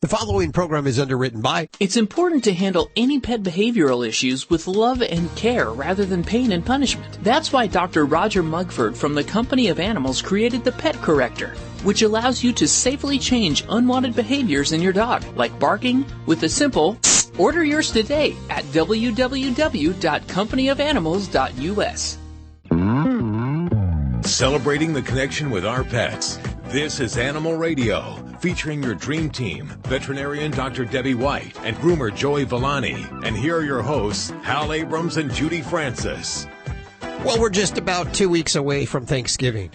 The following program is underwritten by... It's important to handle any pet behavioral issues with love and care rather than pain and punishment. That's why Dr. Roger Mugford from the Company of Animals created the Pet Corrector, which allows you to safely change unwanted behaviors in your dog, like barking, with a simple... Order yours today at www.companyofanimals.us. Celebrating the connection with our pets. This is Animal Radio, featuring your dream team, veterinarian Dr. Debbie White and groomer Joey Villani. And here are your hosts, Hal Abrams and Judy Francis. Well, we're just about 2 weeks away from Thanksgiving.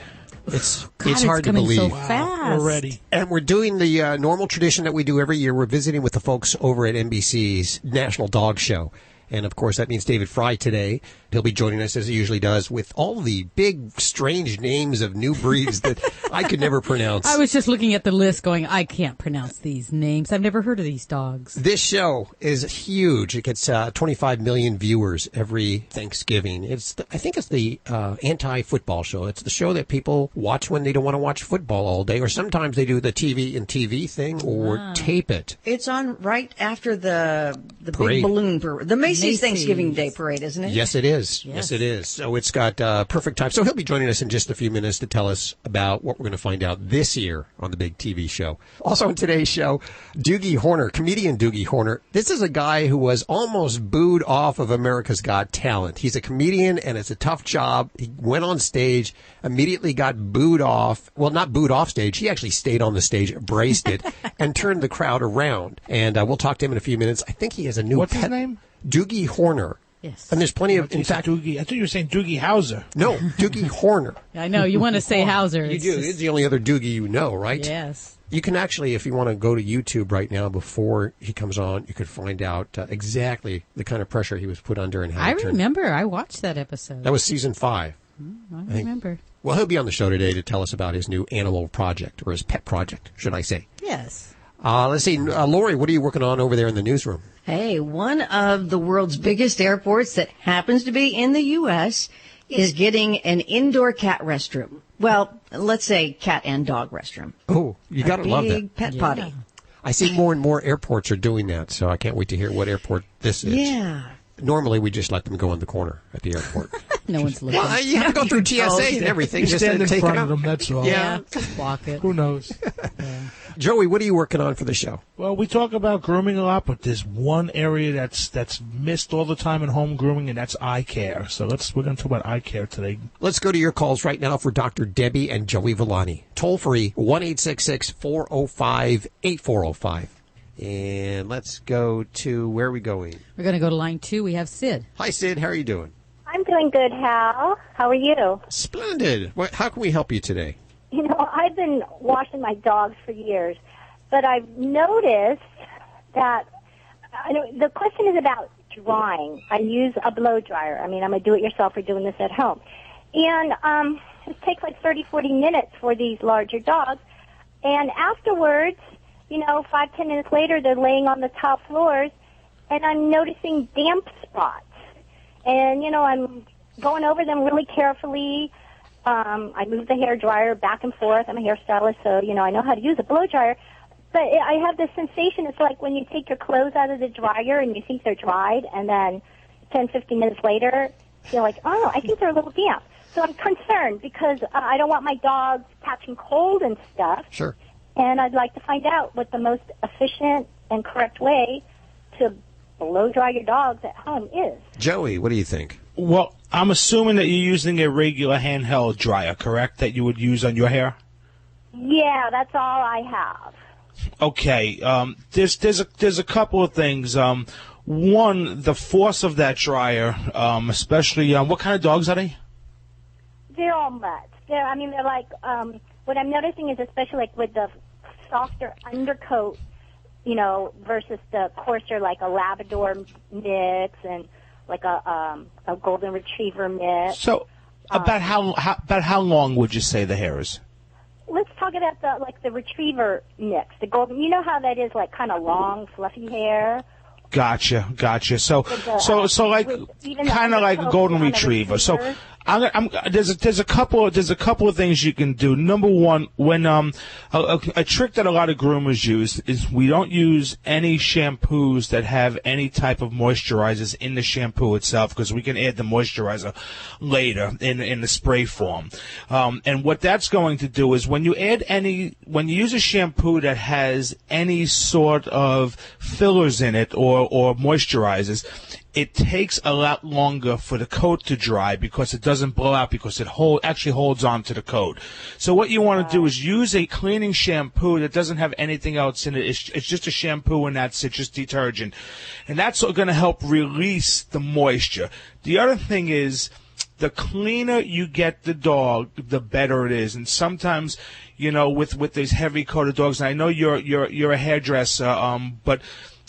It's hard to believe. So fast. We're ready. And we're doing the normal tradition that we do every year. We're visiting with the folks over at NBC's National Dog Show. And, of course, that means David Frei today. He'll be joining us, as he usually does, with all the big, strange names of new breeds that I could never pronounce. I was just looking at the list going, I can't pronounce these names. I've never heard of these dogs. This show is huge. It gets 25 million viewers every Thanksgiving. I think it's the anti-football show. It's the show that people watch when they don't want to watch football all day, or sometimes they do the TV thing or tape it. It's on right after the Parade. big balloon parade. The Macy's Thanksgiving Day Parade, isn't it? Yes, it is. Yes, it is. So it's got perfect time. So he'll be joining us in just a few minutes to tell us about what we're going to find out this year on the big TV show. Also on today's show, Doogie Horner, comedian Doogie Horner. This is a guy who was almost booed off of America's Got Talent. He's a comedian, and it's a tough job. He went on stage, immediately got booed off. Well, not booed off stage. He actually stayed on the stage, embraced it, and turned the crowd around. And we'll talk to him in a few minutes. I think he has a new What's his name? Doogie Horner. Yes. And there's plenty of, in fact... Doogie. I thought you were saying Doogie Howser. No, Doogie Horner. I know. You want to say Hauser. You do. It's the only other Doogie you know, right? Yes. You can actually, if you want to go to YouTube right now before he comes on, you could find out exactly the kind of pressure he was put under and how I he turned. remember. I watched that episode. That was season 5. I remember. Well, he'll be on the show today to tell us about his new animal project, or his pet project, should I say. Yes. Let's see. Lori, what are you working on over there in the newsroom? Hey, one of the world's biggest airports that happens to be in the U.S. is getting an indoor cat restroom. Well, let's say cat and dog restroom. Oh, you got to love that. Big pet potty. I see more and more airports are doing that, so I can't wait to hear what airport this is. Yeah. Normally, we just let them go in the corner at the airport. No one's looking. Well, you have to go through TSA and everything just Stand to in take front it of out. them, that's all. Yeah. Just block it. Who knows? Joey, what are you working on for the show? Well, we talk about grooming a lot, but there's one area that's missed all the time in home grooming, and that's eye care. So we're going to talk about eye care today. Let's go to your calls right now for Dr. Debbie and Joey Villani. Toll free, 1-866-405-8405. And let's go to, where are we going? We're going to go to line 2. We have Sid. Hi, Sid. How are you doing? I'm doing good, Hal. How are you? Splendid. How can we help you today? You know, I've been washing my dogs for years, but I've noticed that the question is about drying. I use a blow dryer. I mean, I'm a do-it-yourselfer doing this at home. And it takes like 30, 40 minutes for these larger dogs. And afterwards, 5, 10 minutes later, they're laying on the top floors, and I'm noticing damp spots. And, I'm going over them really carefully. I move the hair dryer back and forth. I'm a hairstylist, so, I know how to use a blow dryer. But I have this sensation, it's like when you take your clothes out of the dryer and you think they're dried, and then 10, 15 minutes later, you're like, oh, I think they're a little damp. So I'm concerned because I don't want my dogs catching cold and stuff. Sure. And I'd like to find out what the most efficient and correct way to blow dry your dogs at home is. Joey, what do you think? Well, I'm assuming that you're using a regular handheld dryer, correct, that you would use on your hair? Yeah, that's all I have. Okay. There's a couple of things. One, the force of that dryer, especially, what kind of dogs are they? They're all mutts. They're like, what I'm noticing is especially like with the softer undercoat, versus the coarser, like a Labrador mix and like a golden retriever mix. So, about how long would you say the hair is? Let's talk about the retriever mix, the golden. You know how that is, like kind of long, fluffy hair. Gotcha. So like kind of like a golden retriever. So There's a couple of things you can do. Number one, when a trick that a lot of groomers use is we don't use any shampoos that have any type of moisturizers in the shampoo itself, because we can add the moisturizer later in the spray form. And what that's going to do is when you use a shampoo that has any sort of fillers in it or moisturizers, it takes a lot longer for the coat to dry because it doesn't blow out, because it actually holds on to the coat. So what you want to do is use a cleaning shampoo that doesn't have anything else in it. It's just a shampoo and that's it, just detergent. And that's going to help release the moisture. The other thing is, the cleaner you get the dog, the better it is. And sometimes, with these heavy coated dogs, and I know you're a hairdresser, but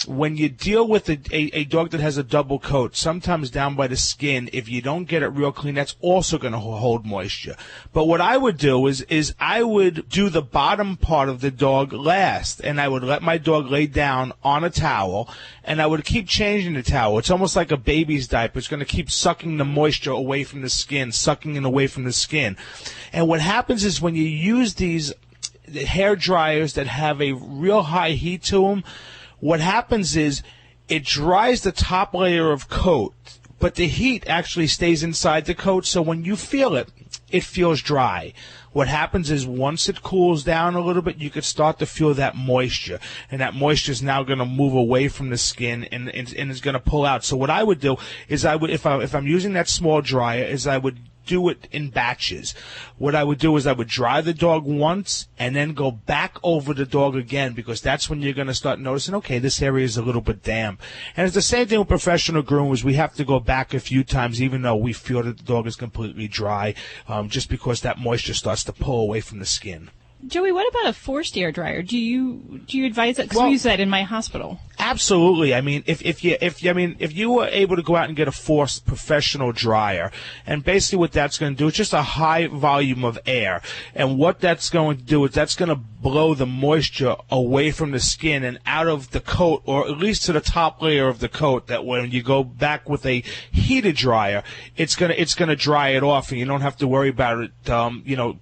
when you deal with a dog that has a double coat, sometimes down by the skin, if you don't get it real clean, that's also going to hold moisture. But what I would do is I would do the bottom part of the dog last, and I would let my dog lay down on a towel, and I would keep changing the towel. It's almost like a baby's diaper. It's going to keep sucking the moisture away from the skin, sucking it away from the skin. And what happens is when you use these hair dryers that have a real high heat to them, what happens is it dries the top layer of coat, but the heat actually stays inside the coat, so when you feel it, it feels dry. What happens is once it cools down a little bit, you could start to feel that moisture, and that moisture is now going to move away from the skin and it's going to pull out. So what I would do is if I'm using that small dryer, is I would do it in batches. What I would do is I would dry the dog once and then go back over the dog again, because that's when you're going to start noticing, okay, this area is a little bit damp. And it's the same thing with professional groomers. We have to go back a few times, even though we feel that the dog is completely dry, just because that moisture starts to pull away from the skin. Joey, what about a forced air dryer? Do you advise that? Because we use that in my hospital. Absolutely. I mean, if you were able to go out and get a forced professional dryer, and basically what that's going to do is just a high volume of air, and what that's going to do is that's going to blow the moisture away from the skin and out of the coat, or at least to the top layer of the coat, that when you go back with a heated dryer, it's going to dry it off, and you don't have to worry about it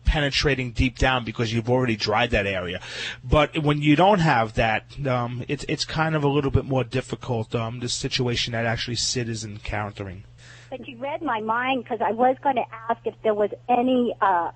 penetrating deep down, because you've already dried that area. But when you don't have that, it's kind of a little bit more difficult, the situation that actually Sid is encountering. But you read my mind, because I was going to ask if there was any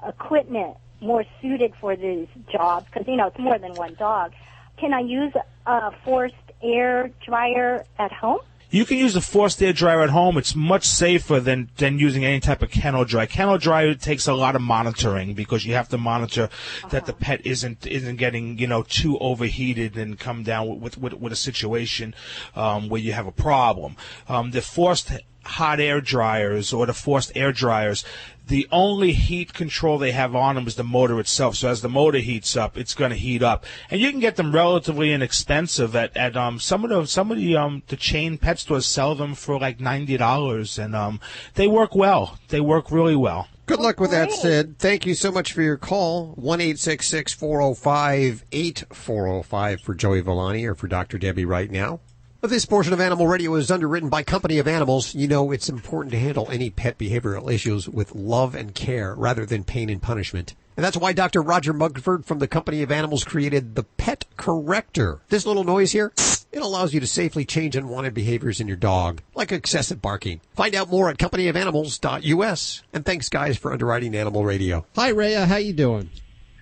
equipment more suited for these jobs, because, it's more than one dog. Can I use a forced air dryer at home? You can use a forced air dryer at home. It's much safer than using any type of kennel dryer. Kennel dryer takes a lot of monitoring, because you have to monitor that the pet isn't getting too overheated and come down with a situation where you have a problem. The forced hot air dryers or the forced air dryers, the only heat control they have on them is the motor itself. So as the motor heats up, it's going to heat up, and you can get them relatively inexpensive at some of the chain pet stores sell them for like $90, and they work well. They work really well. Good luck with that, Sid. Thank you so much for your call. 1-866-405-8405 for Joey Villani or for Dr. Debbie right now. This portion of Animal Radio is underwritten by Company of Animals. It's important to handle any pet behavioral issues with love and care rather than pain and punishment. And that's why Dr. Roger Mugford from the Company of Animals created the Pet Corrector. This little noise here, it allows you to safely change unwanted behaviors in your dog, like excessive barking. Find out more at companyofanimals.us. And thanks, guys, for underwriting Animal Radio. Hi, Rhea. How you doing?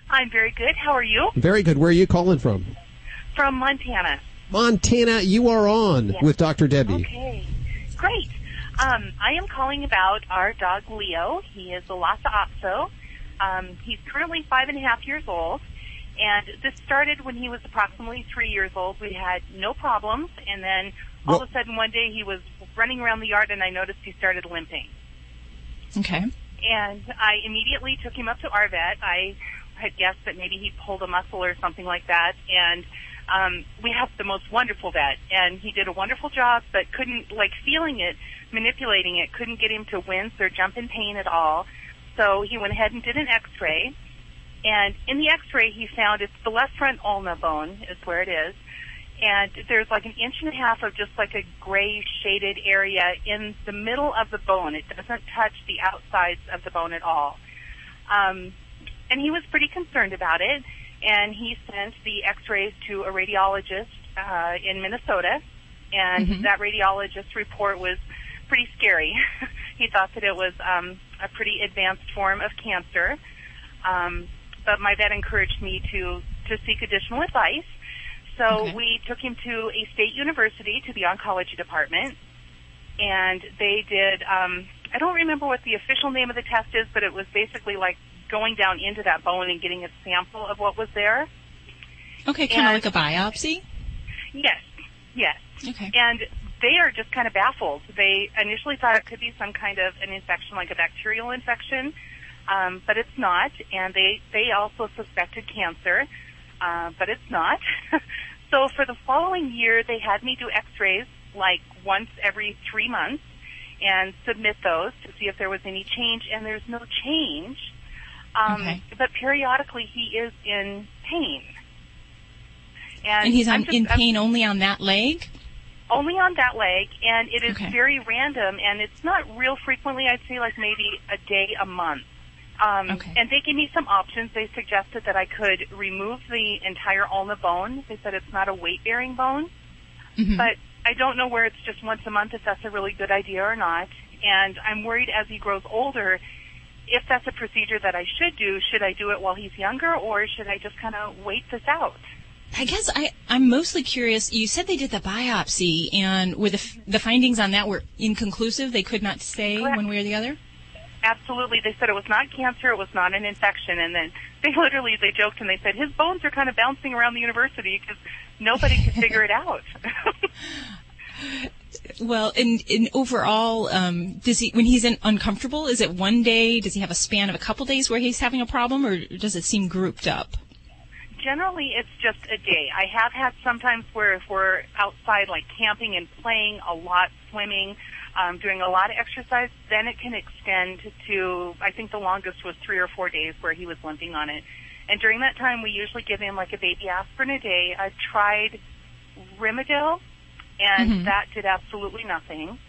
I'm very good. How are you? Very good. Where are you calling from? From Montana. Montana, you are on with Dr. Debbie. Okay, great. I am calling about our dog Leo. He is a Lhasa Apso. He's currently 5.5 years old, and this started when he was approximately 3 years old. We had no problems, and then all of a sudden one day he was running around the yard, and I noticed he started limping. Okay. And I immediately took him up to our vet. I had guessed that maybe he pulled a muscle or something like that, and we have the most wonderful vet, and he did a wonderful job, but couldn't, feeling it, manipulating it, couldn't get him to wince or jump in pain at all. So he went ahead and did an x-ray, and in the x-ray he found it's the left front ulna bone is where it is, and there's like 1.5 inches of just like a gray shaded area in the middle of the bone. It doesn't touch the outsides of the bone at all. And he was pretty concerned about it, and he sent the x-rays to a radiologist in Minnesota, and that radiologist's report was pretty scary. He thought that it was a pretty advanced form of cancer, but my vet encouraged me to seek additional advice. So we took him to a state university, to the oncology department, and they did, I don't remember what the official name of the test is, but it was basically like going down into that bone and getting a sample of what was there. Okay, kind of like a biopsy? Yes, yes. Okay. And they are just kind of baffled. They initially thought it could be some kind of an infection, like a bacterial infection, but it's not. And they also suspected cancer, but it's not. So for the following year, they had me do x-rays like once every 3 months and submit those to see if there was any change, and there's no change. But periodically he is in pain. And he's in pain only on that leg? Only on that leg, and it is very random, and it's not real frequently. I'd say like maybe a day, a month. And they gave me some options. They suggested that I could remove the entire ulna bone. They said it's not a weight-bearing bone, but I don't know where it's just once a month if that's a really good idea or not. And I'm worried as he grows older, if that's a procedure that I should do, should I do it while he's younger, or should I just kind of wait this out? I guess I'm mostly curious. You said they did the biopsy, and were the findings on that were inconclusive? They could not say one way or the other? Absolutely. They said it was not cancer, it was not an infection, and then they joked and they said his bones are kind of bouncing around the university because nobody could figure it out. Well, in overall, does he, when he's uncomfortable, is it one day? Does he have a span of a couple days where he's having a problem, or does it seem grouped up? Generally, it's just a day. I have had sometimes where if we're outside, like camping and playing a lot, swimming, doing a lot of exercise, then it can extend to, I think the longest was 3 or 4 days where he was limping on it. And during that time, we usually give him like a baby aspirin a day. I've tried Rimadyl, and that did absolutely nothing.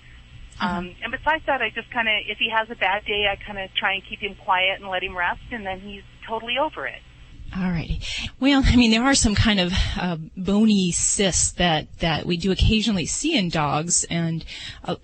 And besides that, I just kind of, if he has a bad day, I kind of try and keep him quiet and let him rest, and then he's totally over it. All righty. Well, I mean, there are some kind of bony cysts that we do occasionally see in dogs, and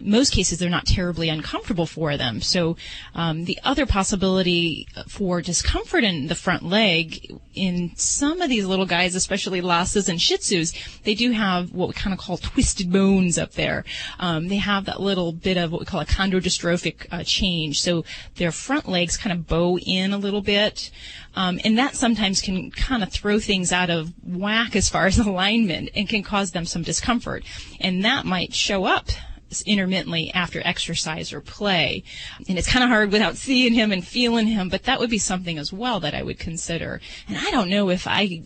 most cases they're not terribly uncomfortable for them. So the other possibility for discomfort in the front leg, in some of these little guys, especially Lhasas and Shih Tzus, they do have what we kind of call twisted bones up there. They have that little bit of what we call a chondrodystrophic change. So their front legs kind of bow in a little bit. And that sometimes can kind of throw things out of whack as far as alignment and can cause them some discomfort. And that might show up intermittently after exercise or play. And it's kind of hard without seeing him and feeling him, but that would be something as well that I would consider. And I don't know if I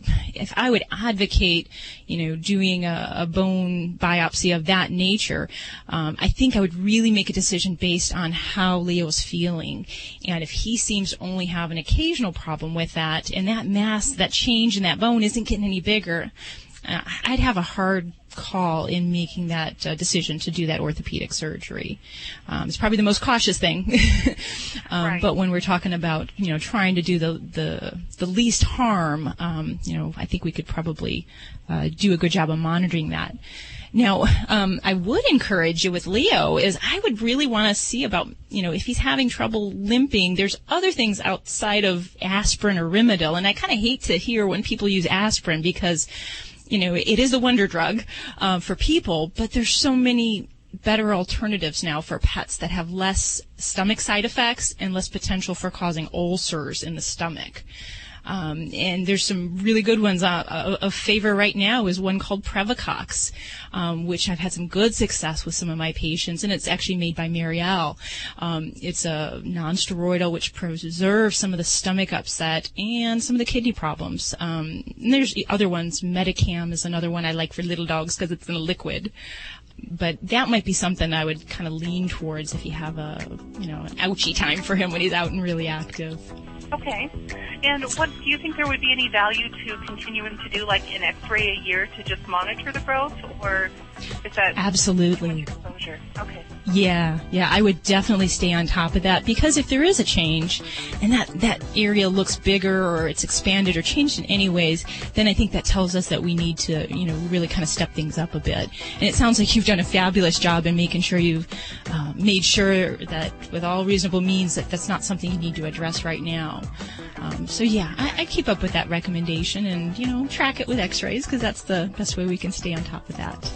would advocate, doing a bone biopsy of that nature. I think I would really make a decision based on how Leo's feeling. And if he seems to only have an occasional problem with that, and that mass, that change in that bone isn't getting any bigger, I'd have a hard call in making that decision to do that orthopedic surgery. It's probably the most cautious thing. Right. But when we're talking about, trying to do the least harm, I think we could probably do a good job of monitoring that. Now, I would encourage you with Leo is I would really want to see about, if he's having trouble limping, there's other things outside of aspirin or Rimadyl. And I kind of hate to hear when people use aspirin because, it is a wonder drug for people, but there's so many better alternatives now for pets that have less stomach side effects and less potential for causing ulcers in the stomach. And there's some really good ones. Of favor right now is one called Previcox, which I've had some good success with some of my patients, and it's actually made by Marielle. It's a non-steroidal which preserves some of the stomach upset and some of the kidney problems. And there's other ones. Medicam is another one I like for little dogs because it's in a liquid. But that might be something I would kind of lean towards if you have an ouchy time for him when he's out and really active. Okay. And what do you think there would be any value to continuing to do like an X-ray a year to just monitor the growth, or is that Absolutely. too much exposure? Okay. Yeah, I would definitely stay on top of that, because if there is a change and that area looks bigger or it's expanded or changed in any ways, then I think that tells us that we need to, really kind of step things up a bit. And it sounds like you've done a fabulous job in making sure you've made sure that with all reasonable means that that's not something you need to address right now. So yeah, I keep up with that recommendation and, track it with x-rays, because that's the best way we can stay on top of that.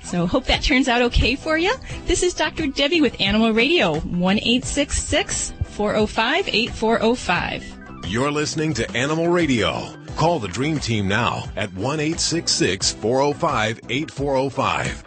So hope that turns out okay for you. This is Dr. Debbie with Animal Radio, 1-866-405-8405. You're listening to Animal Radio. Call the Dream Team now at 1-866-405-8405.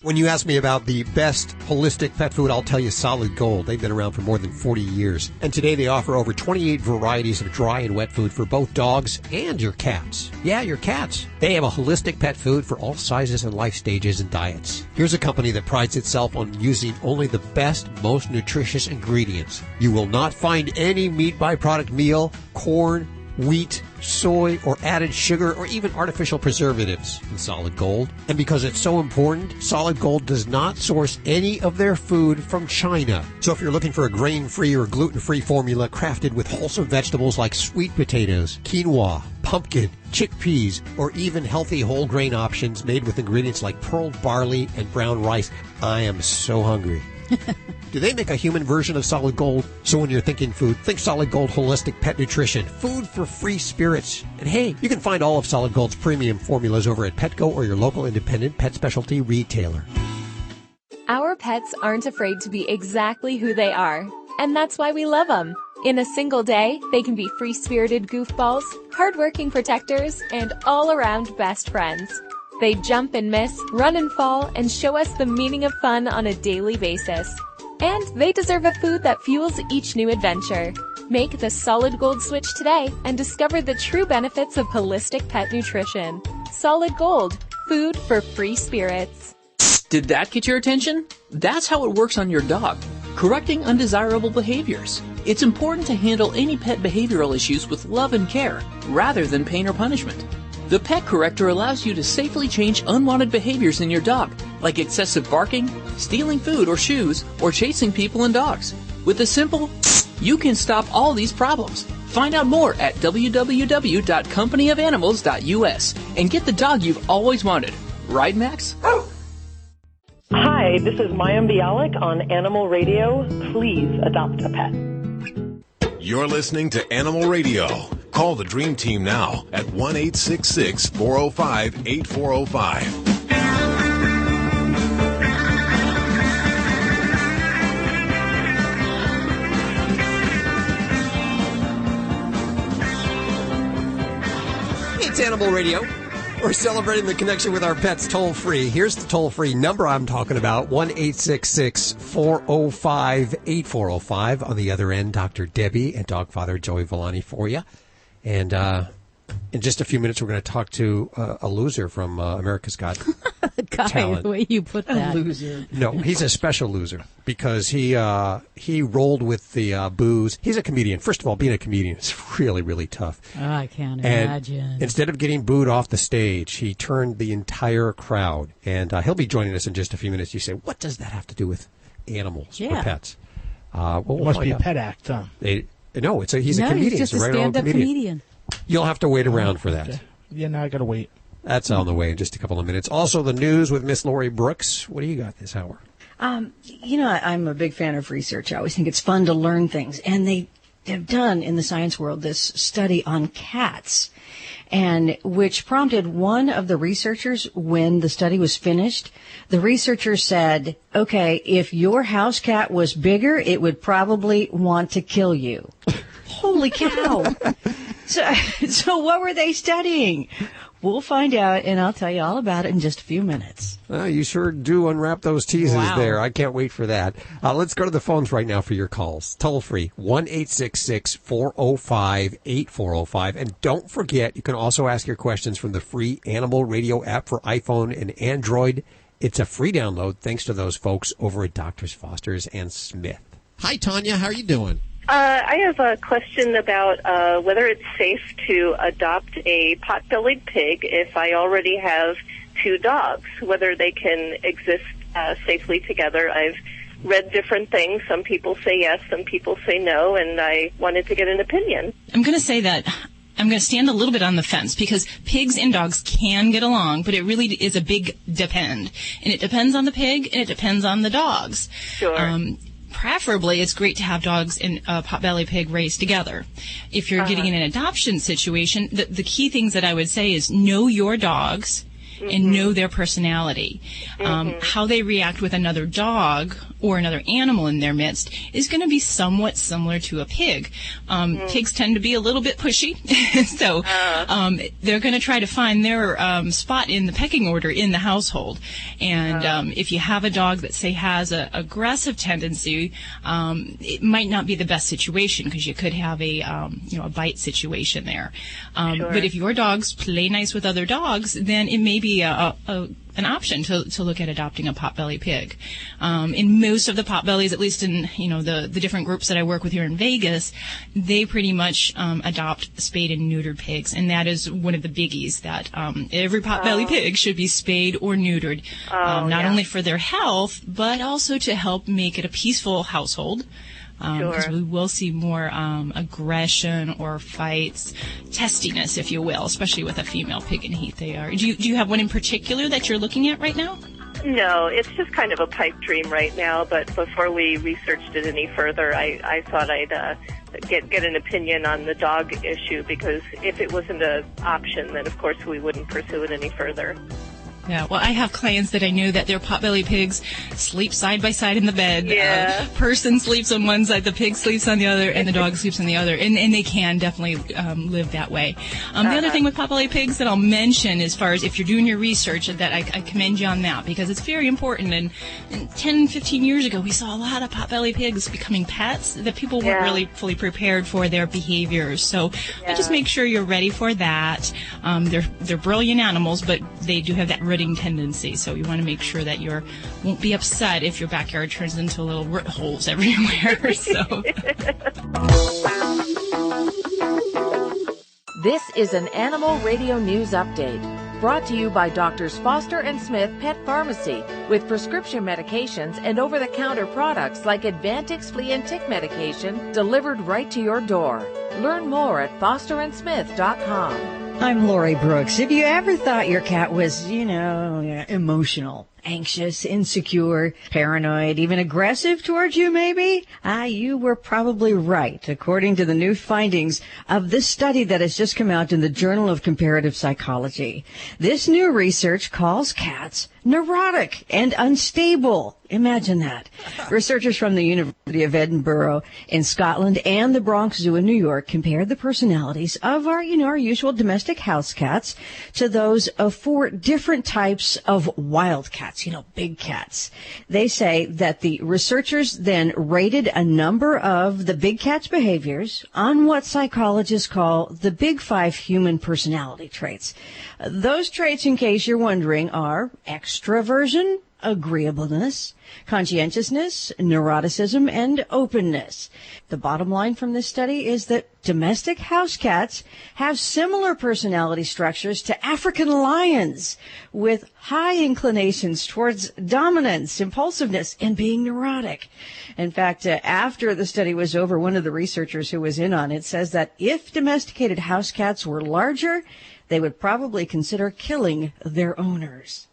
When you ask me about the best holistic pet food, I'll tell you Solid Gold. They've been around for more than 40 years. And today they offer over 28 varieties of dry and wet food for both dogs and your cats. Yeah, your cats. They have a holistic pet food for all sizes and life stages and diets. Here's a company that prides itself on using only the best, most nutritious ingredients. You will not find any meat byproduct meal, corn, wheat, soy, or added sugar, or even artificial preservatives in Solid Gold. And because it's so important, Solid Gold does not source any of their food from China. So if you're looking for a grain-free or gluten-free formula crafted with wholesome vegetables like sweet potatoes, quinoa, pumpkin, chickpeas, or even healthy whole grain options made with ingredients like pearl barley and brown rice, I am so hungry. Do they make a human version of Solid Gold? So when you're thinking food, think Solid Gold Holistic Pet Nutrition, food for free spirits. And hey, you can find all of Solid Gold's premium formulas over at Petco or your local independent pet specialty retailer. Our pets aren't afraid to be exactly who they are, and that's why we love them. In a single day, they can be free-spirited goofballs, hardworking protectors, and all-around best friends. They jump and miss, run and fall, and show us the meaning of fun on a daily basis. And they deserve a food that fuels each new adventure. Make the Solid Gold switch today and discover the true benefits of holistic pet nutrition. Solid Gold, food for free spirits. Did that get your attention? That's how it works on your dog. Correcting undesirable behaviors. It's important to handle any pet behavioral issues with love and care, rather than pain or punishment. The Pet Corrector allows you to safely change unwanted behaviors in your dog, like excessive barking, stealing food or shoes, or chasing people and dogs. With a simple, you can stop all these problems. Find out more at www.companyofanimals.us and get the dog you've always wanted. Right, Max? Hi, this is Mayim Bialik on Animal Radio. Please adopt a pet. You're listening to Animal Radio. Call the Dream Team now at 1-866-405-8405. It's Animal Radio. We're celebrating the connection with our pets toll-free. Here's the toll-free number I'm talking about, 1-866-405-8405. On the other end, Dr. Debbie and dog father Joey Villani for you. And in just a few minutes, we're going to talk to a loser from America's Got Talent. The way you put that. A loser. No, he's a special loser because he rolled with the booze. He's a comedian. First of all, being a comedian is really, really tough. Oh, I can't And imagine. instead of getting booed off the stage, he turned the entire crowd. And he'll be joining us in just a few minutes. You say, what does that have to do with animals or pets? We'll Must be a find out. pet act, huh? No, he's a comedian. He's just a right-on stand-up comedian. You'll have to wait around for that. Okay. Yeah, now I got to wait. That's on the way in just a couple of minutes. Also, the news with Miss Lori Brooks. What do you got this hour? I'm a big fan of research. I always think it's fun to learn things. And they have done in the science world this study on cats, and which prompted one of the researchers, when the study was finished, the researcher said, okay, if your house cat was bigger, it would probably want to kill you. Holy cow. So what were they studying? We'll find out, and I'll tell you all about it in just a few minutes. You sure do unwrap those teasers there. I can't wait for that. Let's go to the phones right now for your calls. Toll free, 1-866-405-8405. And don't forget, you can also ask your questions from the free Animal Radio app for iPhone and Android. It's a free download thanks to those folks over at Doctors Foster's and Smith. Hi, Tanya. How are you doing? I have a question about whether it's safe to adopt a pot-bellied pig if I already have 2 dogs, whether they can exist safely together. I've read different things. Some people say yes, some people say no, and I wanted to get an opinion. I'm going to say that I'm going to stand a little bit on the fence because pigs and dogs can get along, but it really is a big depend. And it depends on the pig and it depends on the dogs. Sure. Preferably, it's great to have dogs and a potbelly pig raised together. If you're getting in an adoption situation, the key things that I would say is know your dogs and know their personality. How they react with another dog or another animal in their midst is going to be somewhat similar to a pig. Pigs tend to be a little bit pushy, so they're going to try to find their spot in the pecking order in the household. And if you have a dog that, say, has an aggressive tendency, it might not be the best situation because you could have a a bite situation there. But if your dogs play nice with other dogs, then it may be an option to look at adopting a potbelly pig. In most of the potbellies, at least in the different groups that I work with here in Vegas, they pretty much adopt spayed and neutered pigs, and that is one of the biggies that every potbelly pig should be spayed or neutered, not only for their health but also to help make it a peaceful household. Because we will see more aggression or fights, testiness, if you will, especially with a female pig in heat. They are. Do you have one in particular that you're looking at right now? No, it's just kind of a pipe dream right now. But before we researched it any further, I thought I'd get an opinion on the dog issue, because if it wasn't an option, then of course we wouldn't pursue it any further. Yeah, well, I have clients that I know that their potbelly pigs sleep side by side in the bed. Yeah. Person sleeps on one side, the pig sleeps on the other, and the dog sleeps on the other. And they can definitely live that way. The other thing with potbelly pigs that I'll mention, as far as if you're doing your research, that I commend you on that, because it's very important. And 10, 15 years ago, we saw a lot of potbelly pigs becoming pets that people weren't really fully prepared for their behaviors. So I just make sure you're ready for that. They're brilliant animals, but they do have that rooting tendency, so you want to make sure that you won't be upset if your backyard turns into little root holes everywhere. So. This is an Animal Radio News Update, brought to you by Drs. Foster and Smith Pet Pharmacy, with prescription medications and over-the-counter products like Advantix flea and tick medication delivered right to your door. Learn more at fosterandsmith.com. I'm Lori Brooks. If you ever thought your cat was, emotional, anxious, insecure, paranoid, even aggressive towards you, maybe? You were probably right, according to the new findings of this study that has just come out in the Journal of Comparative Psychology. This new research calls cats neurotic and unstable. Imagine that. Researchers from the University of Edinburgh in Scotland and the Bronx Zoo in New York compared the personalities of our usual domestic house cats to those of 4 different types of wild cats, big cats. They say that the researchers then rated a number of the big cat's behaviors on what psychologists call the Big 5 human personality traits. Those traits, in case you're wondering, are extroversion, agreeableness, conscientiousness, neuroticism, and openness. The bottom line from this study is that domestic house cats have similar personality structures to African lions, with high inclinations towards dominance, impulsiveness, and being neurotic. In fact, after the study was over, one of the researchers who was in on it says that if domesticated house cats were larger, they would probably consider killing their owners.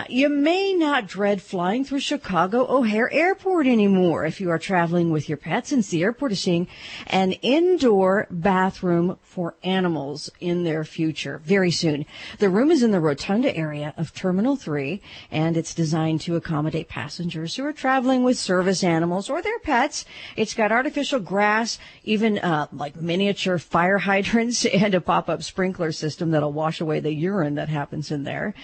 You may not dread flying through Chicago O'Hare Airport anymore if you are traveling with your pets, since the airport is seeing an indoor bathroom for animals in their future very soon. The room is in the rotunda area of Terminal 3, and it's designed to accommodate passengers who are traveling with service animals or their pets. It's got artificial grass, even like miniature fire hydrants, and a pop-up sprinkler system that'll wash away the urine that happens in there.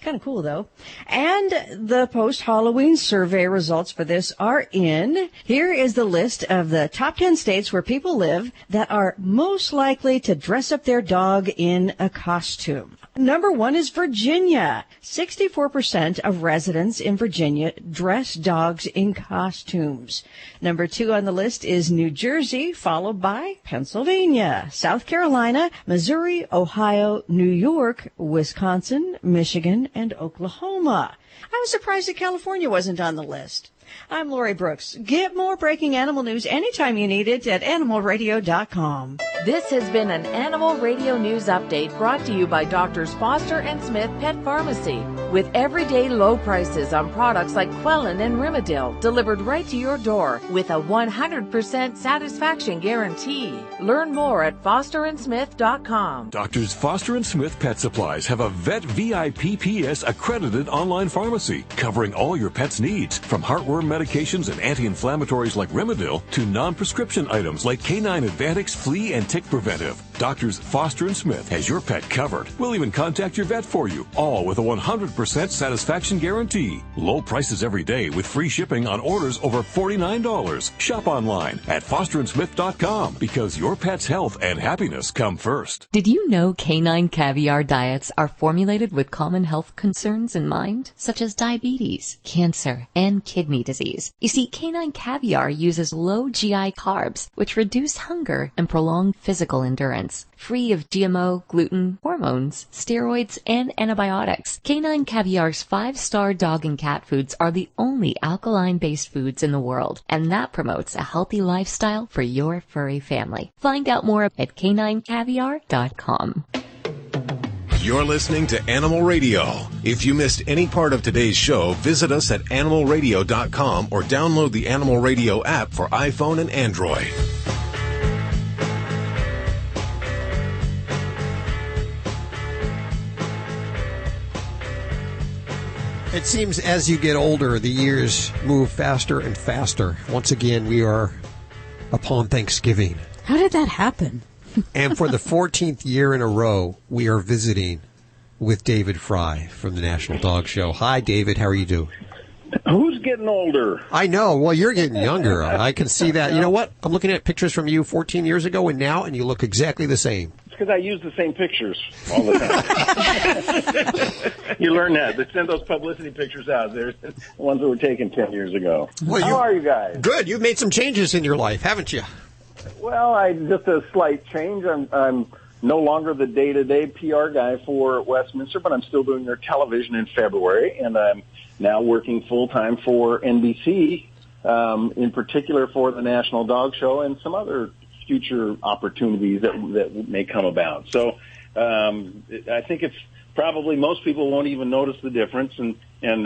Kind of cool though. And the post-Halloween survey results for this are in. Here is the list of the top 10 states where people live that are most likely to dress up their dog in a costume. Number 1 is Virginia. 64% of residents in Virginia dress dogs in costumes. Number 2 on the list is New Jersey, followed by Pennsylvania, South Carolina, Missouri, Ohio, New York, Wisconsin, Michigan, and Oklahoma. I was surprised that California wasn't on the list. I'm Lori Brooks. Get more breaking animal news anytime you need it at animalradio.com. This has been an Animal Radio News Update brought to you by Doctors Foster and Smith Pet Pharmacy. With everyday low prices on products like Quellin and Rimadyl delivered right to your door with a 100% satisfaction guarantee. Learn more at fosterandsmith.com. Doctors Foster and Smith Pet Supplies have a Vet VIPPS accredited online pharmacy covering all your pet's needs, from heartworm medications and anti-inflammatories like Rimadyl to non-prescription items like Canine Advantix Flea and Tick Preventive. Doctors Foster and Smith has your pet covered. We'll even contact your vet for you, all with a 100% satisfaction guarantee. Low prices every day with free shipping on orders over $49. Shop online at fosterandsmith.com because your pet's health and happiness come first. Did you know canine caviar diets are formulated with common health concerns in mind, such as diabetes, cancer, and kidney disease? You see, canine caviar uses low GI carbs, which reduce hunger and prolong physical endurance. Free of GMO, gluten, hormones, steroids, and antibiotics. Canine Caviar's 5-star dog and cat foods are the only alkaline-based foods in the world, and that promotes a healthy lifestyle for your furry family. Find out more at caninecaviar.com. You're listening to Animal Radio. If you missed any part of today's show, visit us at animalradio.com or download the Animal Radio app for iPhone and Android. It seems as you get older, the years move faster and faster. Once again, we are upon Thanksgiving. How did that happen? And for the 14th year in a row, we are visiting with David Frei from the National Dog Show. Hi, David. How are you doing? Who's getting older? I know. Well, you're getting younger. I can see that. You know what? I'm looking at pictures from you 14 years ago and now, and you look exactly the same. It's because I use the same pictures all the time. You learn that. They send those publicity pictures out. There's the ones that were taken 10 years ago. Well, how are you guys? Good. You've made some changes in your life, haven't you? Well, just a slight change. I'm no longer the day-to-day PR guy for Westminster, but I'm still doing their television in February, and I'm now working full-time for NBC, in particular for the National Dog Show and some other future opportunities that may come about. So I think it's probably most people won't even notice the difference, and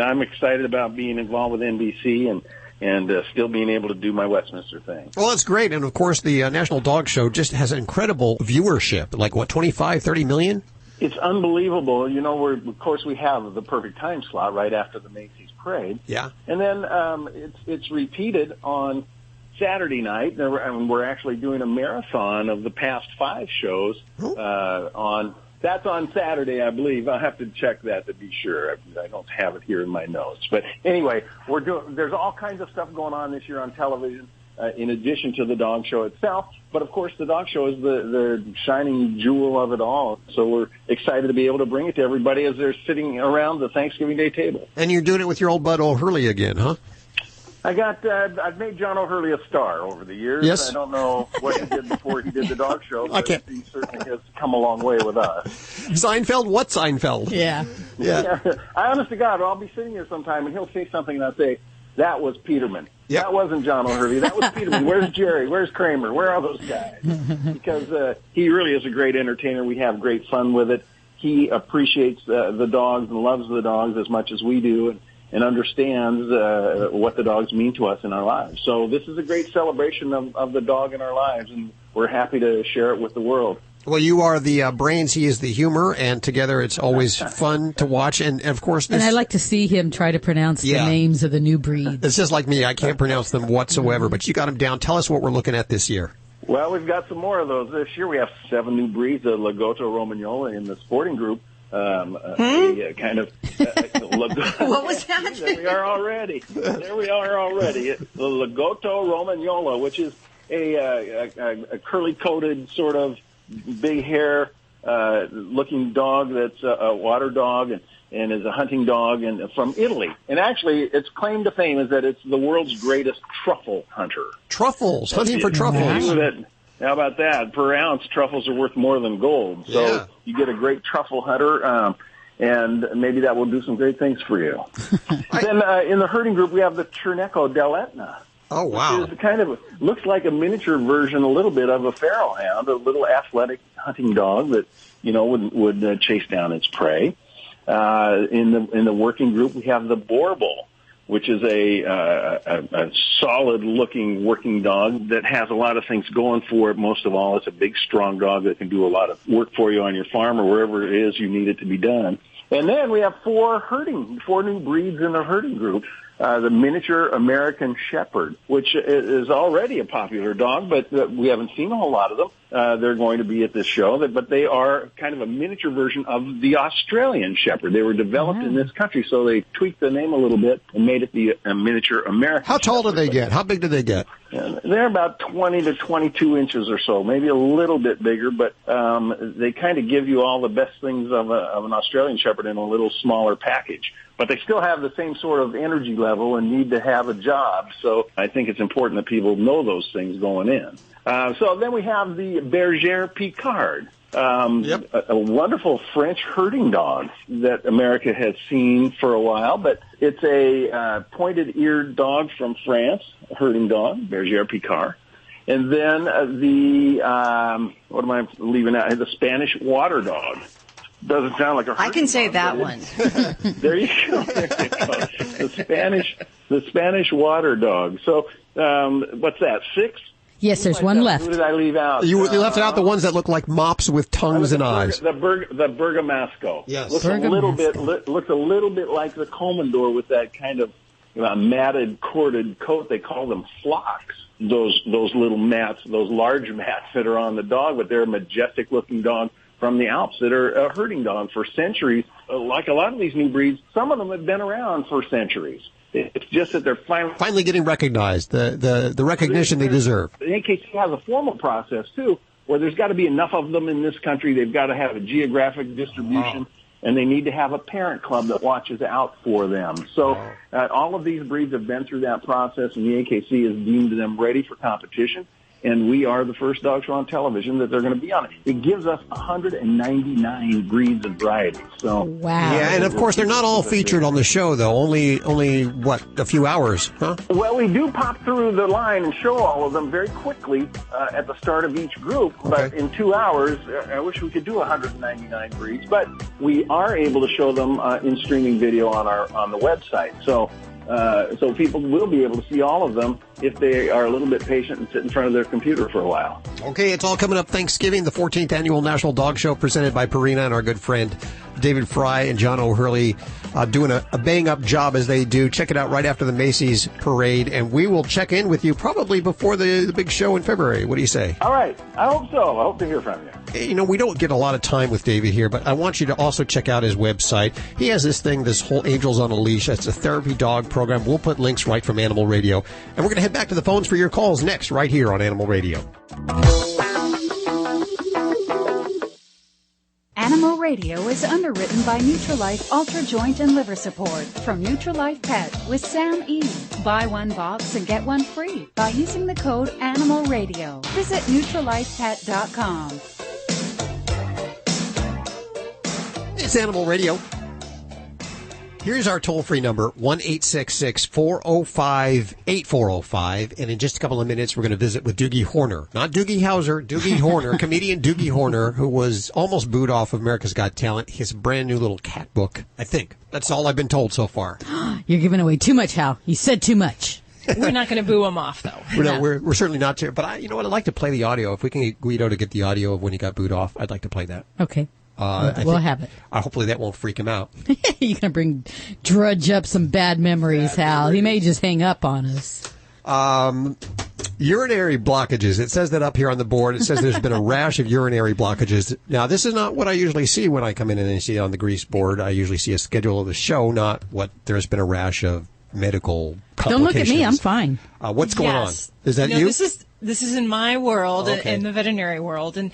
I'm excited about being involved with NBC and still being able to do my Westminster thing. Well, that's great. And, of course, the National Dog Show just has an incredible viewership, like, 25, 30 million? It's unbelievable. You know, of course, we have the perfect time slot right after the Macy's Parade. Yeah. And then it's repeated on Saturday night, and we're actually doing a marathon of the past 5 shows that's on Saturday, I believe. I'll have to check that to be sure. I don't have it here in my notes. But anyway, there's all kinds of stuff going on this year on television, in addition to the dog show itself. But, of course, the dog show is the shining jewel of it all. So we're excited to be able to bring it to everybody as they're sitting around the Thanksgiving Day table. And you're doing it with your old bud O'Hurley again, huh? I've made John O'Hurley a star over the years. Yes. I don't know what he did before he did the dog show, but he certainly has come a long way with us. Seinfeld? What Seinfeld? Yeah. I honest to God, I'll be sitting here sometime and he'll say something and I'll say, that was Peterman. Yep. That wasn't John O'Hurley. That was Peterman. Where's Jerry? Where's Kramer? Where are those guys? Because he really is a great entertainer. We have great fun with it. He appreciates the dogs and loves the dogs as much as we do, and understands what the dogs mean to us in our lives. So this is a great celebration of the dog in our lives, and we're happy to share it with the world. Well, you are the brains, he is the humor, and together it's always fun to watch. And, of course, and I like to see him try to pronounce the names of the new breeds. It's just like me. I can't pronounce them whatsoever, but you got them down. Tell us what we're looking at this year. Well, we've got some more of those this year. We have 7 new breeds, the Lagotto Romagnola in the sporting group. a kind of what was that? There we are already. The Lagotto Romagnola, which is a curly-coated sort of big hair looking dog that's a water dog and is a hunting dog and from Italy. And actually, its claim to fame is that it's the world's greatest truffle hunter. Truffles, hunting for truffles. How about that? Per ounce, truffles are worth more than gold. So you get a great truffle hunter, and maybe that will do some great things for you. Then in the herding group, we have the Chernecco dell'Etna. Oh, wow. Which is kind of looks like a miniature version a little bit of a pharaoh hound, a little athletic hunting dog that, would chase down its prey. In the working group, we have the Borbal, which is a solid-looking working dog that has a lot of things going for it. Most of all, it's a big, strong dog that can do a lot of work for you on your farm or wherever it is you need it to be done. And then we have four new breeds in the herding group. The miniature American Shepherd, which is already a popular dog, but we haven't seen a whole lot of them. They're going to be at this show, but they are kind of a miniature version of the Australian Shepherd. They were developed in this country, so they tweaked the name a little bit and made it the miniature American How tall Shepherd. do they get? How big do they get? They're about 20 to 22 inches or so, maybe a little bit bigger, but they kind of give you all the best things of an Australian Shepherd in a little smaller package. But they still have the same sort of energy level and need to have a job. So I think it's important that people know those things going in. So then we have the Bergère Picard, a wonderful French herding dog that America has seen for a while. But it's a pointed-eared dog from France, a herding dog, Bergère Picard. And then what am I leaving out? The Spanish water dog. Doesn't sound like a. I can say that one. There you go. The Spanish water dog. So, what's that? 6? Yes, there's one left. Who did I leave out? You left out the ones that look like mops with tongues and eyes. The Bergamasco. Yes. Looks a little bit like the Komondor with that kind of matted, corded coat. They call them flocks. Those little mats, those large mats that are on the dog, but they're a majestic looking dog from the Alps that are a herding dog for centuries. Like a lot of these new breeds, some of them have been around for centuries. It's just that they're finally getting recognized, the recognition they deserve. The AKC has a formal process, too, where there's got to be enough of them in this country. They've got to have a geographic distribution, and they need to have a parent club that watches out for them. So all of these breeds have been through that process, and the AKC has deemed them ready for competition. And we are the first dog show on television that they're going to be on. It gives us 199 breeds and varieties. So wow. Yeah, and of course they're not all featured on the show though. Only what, a few hours, huh? Well, we do pop through the line and show all of them very quickly at the start of each group. But in 2 hours, I wish we could do 199 breeds. But we are able to show them in streaming video on the website. So people will be able to see all of them if they are a little bit patient and sit in front of their computer for a while. Okay, it's all coming up Thanksgiving, the 14th Annual National Dog Show presented by Purina and our good friend David Frei and John O'Hurley doing a bang-up job as they do. Check it out right after the Macy's parade, and we will check in with you probably before the big show in February. What do you say? All right. I hope so. I hope to hear from you. You know, we don't get a lot of time with David here, but I want you to also check out his website. He has this whole Angels on a Leash. It's a therapy dog program. We'll put links right from Animal Radio. And we're going to head back to the phones for your calls next, right here on Animal Radio. Animal Radio is underwritten by Nutrilife Ultra Joint and Liver Support from Nutrilife Pet with Sam E. Buy one box and get one free by using the code Animal Radio. Visit NutrilifePet.com. It's Animal Radio. Here's our toll-free number, 1-866-405-8405. And in just a couple of minutes, we're going to visit with Doogie Horner. Not Doogie Howser, Doogie Horner, comedian Doogie Horner, who was almost booed off of America's Got Talent. His brand new little cat book, I think. That's all I've been told so far. You're giving away too much, Hal. You said too much. We're not going to boo him off, though. No, we're certainly not. But you know what? I'd like to play the audio. If we can get Guido to get the audio of when he got booed off, I'd like to play that. Okay. We'll have it. Hopefully that won't freak him out. You're going to drudge up some bad memories, Hal. He may just hang up on us. Urinary blockages. It says that up here on the board. It says there's been a rash of urinary blockages. Now, this is not what I usually see when I come in and see it on the grease board. I usually see a schedule of the show, not what there's been a rash of medical complications. Don't look at me. I'm fine. What's going on? Is that you? This is in my world, Okay. in the veterinary world, and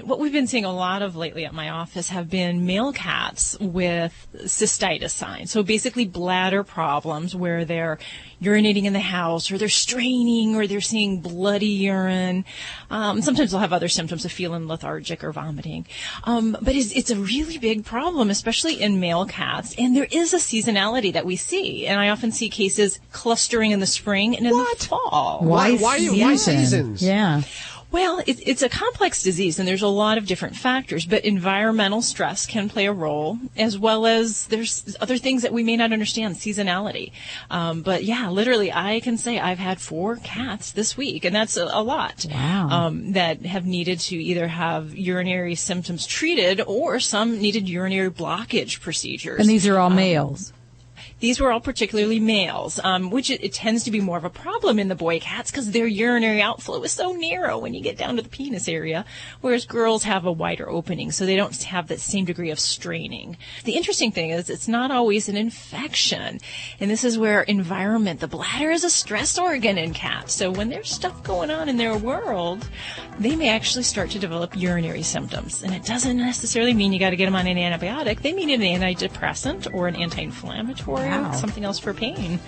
what we've been seeing a lot of lately at my office have been male cats with cystitis signs. So basically bladder problems where they're urinating in the house, or they're straining, or they're seeing bloody urine. Sometimes they'll have other symptoms of feeling lethargic or vomiting. But it's a really big problem, especially in male cats. And there is a seasonality that we see, and I often see cases clustering in the spring and in the fall. Why seasons? Yeah. Well, it's a complex disease, and there's a lot of different factors, but environmental stress can play a role, as well as there's other things that we may not understand, seasonality. But yeah, literally, I can say I've had 4 cats this week, and that's a lot. Wow. That have needed to either have urinary symptoms treated, or some needed urinary blockage procedures. And these are all males. These were all particularly males, which it tends to be more of a problem in the boy cats because their urinary outflow is so narrow when you get down to the penis area, whereas girls have a wider opening, so they don't have that same degree of straining. The interesting thing is it's not always an infection, and this is where environment, the bladder is a stress organ in cats, so when there's stuff going on in their world, they may actually start to develop urinary symptoms, and it doesn't necessarily mean you got to get them on an antibiotic. They mean an antidepressant or an anti-inflammatory. Wow. Something else for pain.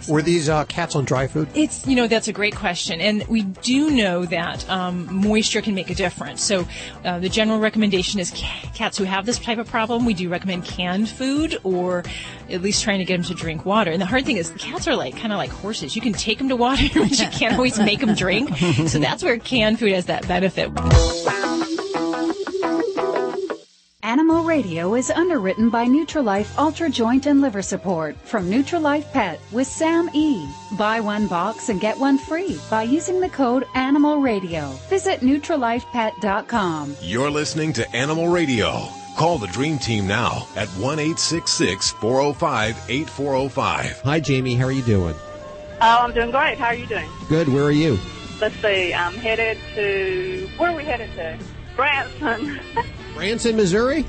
Were these cats on dry food? That's a great question. And we do know that moisture can make a difference. So the general recommendation is cats who have this type of problem, we do recommend canned food or at least trying to get them to drink water. And the hard thing is cats are kind of like horses. You can take them to water, but you can't always make them drink. So that's where canned food has that benefit. Animal Radio is underwritten by Nutrilife Ultra Joint and Liver Support from Nutrilife Pet with Sam E. Buy one box and get one free by using the code Animal Radio. Visit NutrilifePet.com. You're listening to Animal Radio. Call the Dream Team now at 1-866-405-8405. Hi, Jamie. How are you doing? Oh, I'm doing great. How are you doing? Good. Where are you? Let's see. I'm headed to... Where are we headed to? Branson. Branson, Missouri?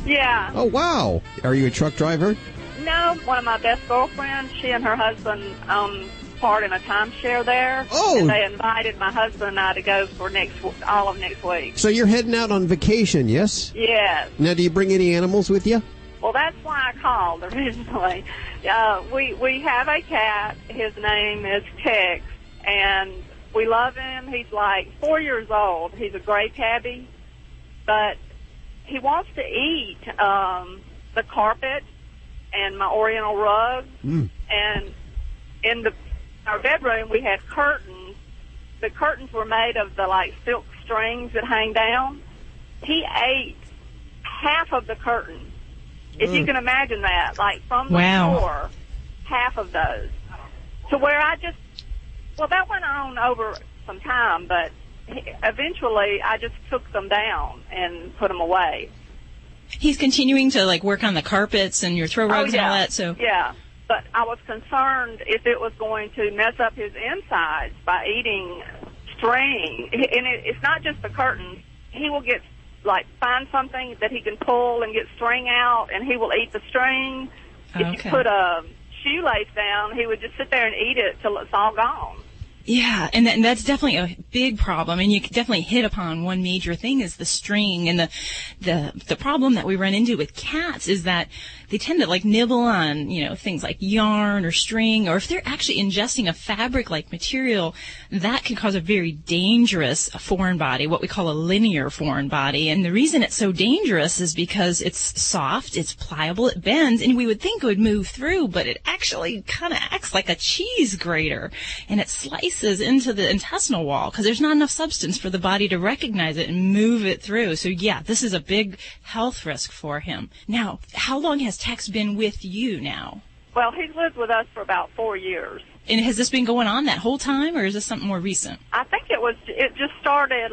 Yeah. Oh, wow. Are you a truck driver? No, one of my best girlfriends, she and her husband own part in a timeshare there. Oh. And they invited my husband and I to go for all of next week. So you're heading out on vacation, yes? Yes. Now, do you bring any animals with you? Well, that's why I called originally. We have a cat. His name is Tex, and we love him. He's like 4 years old. He's a gray tabby, but he wants to eat the carpet and my oriental rug. And in our bedroom, we had curtains. The curtains were made of the silk strings that hang down. He ate half of the curtain. If you can imagine that, from the floor, half of those. To where that went on over some time, but eventually I just took them down and put them away. He's continuing to work on the carpets and your throw rugs and all that. So yeah, but I was concerned if it was going to mess up his insides by eating string. And it's not just the curtains. He will get find something that he can pull and get string out, and he will eat the string. If you put a shoelace down, he would just sit there and eat it till it's all gone. Yeah, and that's definitely a big problem, and you definitely hit upon one major thing is the string, and the problem that we run into with cats is that they tend to nibble on, things like yarn or string, or if they're actually ingesting a fabric-like material, that can cause a very dangerous foreign body, what we call a linear foreign body, and the reason it's so dangerous is because it's soft, it's pliable, it bends, and we would think it would move through, but it actually kind of acts like a cheese grater, and it slices into the intestinal wall because there's not enough substance for the body to recognize it and move it through. So yeah, this is a big health risk for him. Now, how long has Tex been with you now? Well, he's lived with us for about 4 years. And has this been going on that whole time, or is this something more recent? I think it just started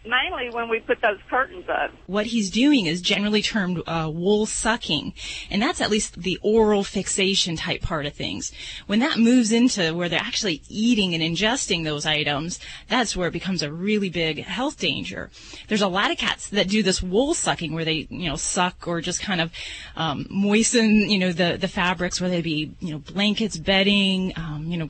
mainly when we put those curtains up. What he's doing is generally termed wool sucking, and that's at least the oral fixation type part of things. When that moves into where they're actually eating and ingesting those items, that's where it becomes a really big health danger. There's a lot of cats that do this wool sucking where they, suck or just kind of moisten, the fabrics, whether they be, blankets, bedding,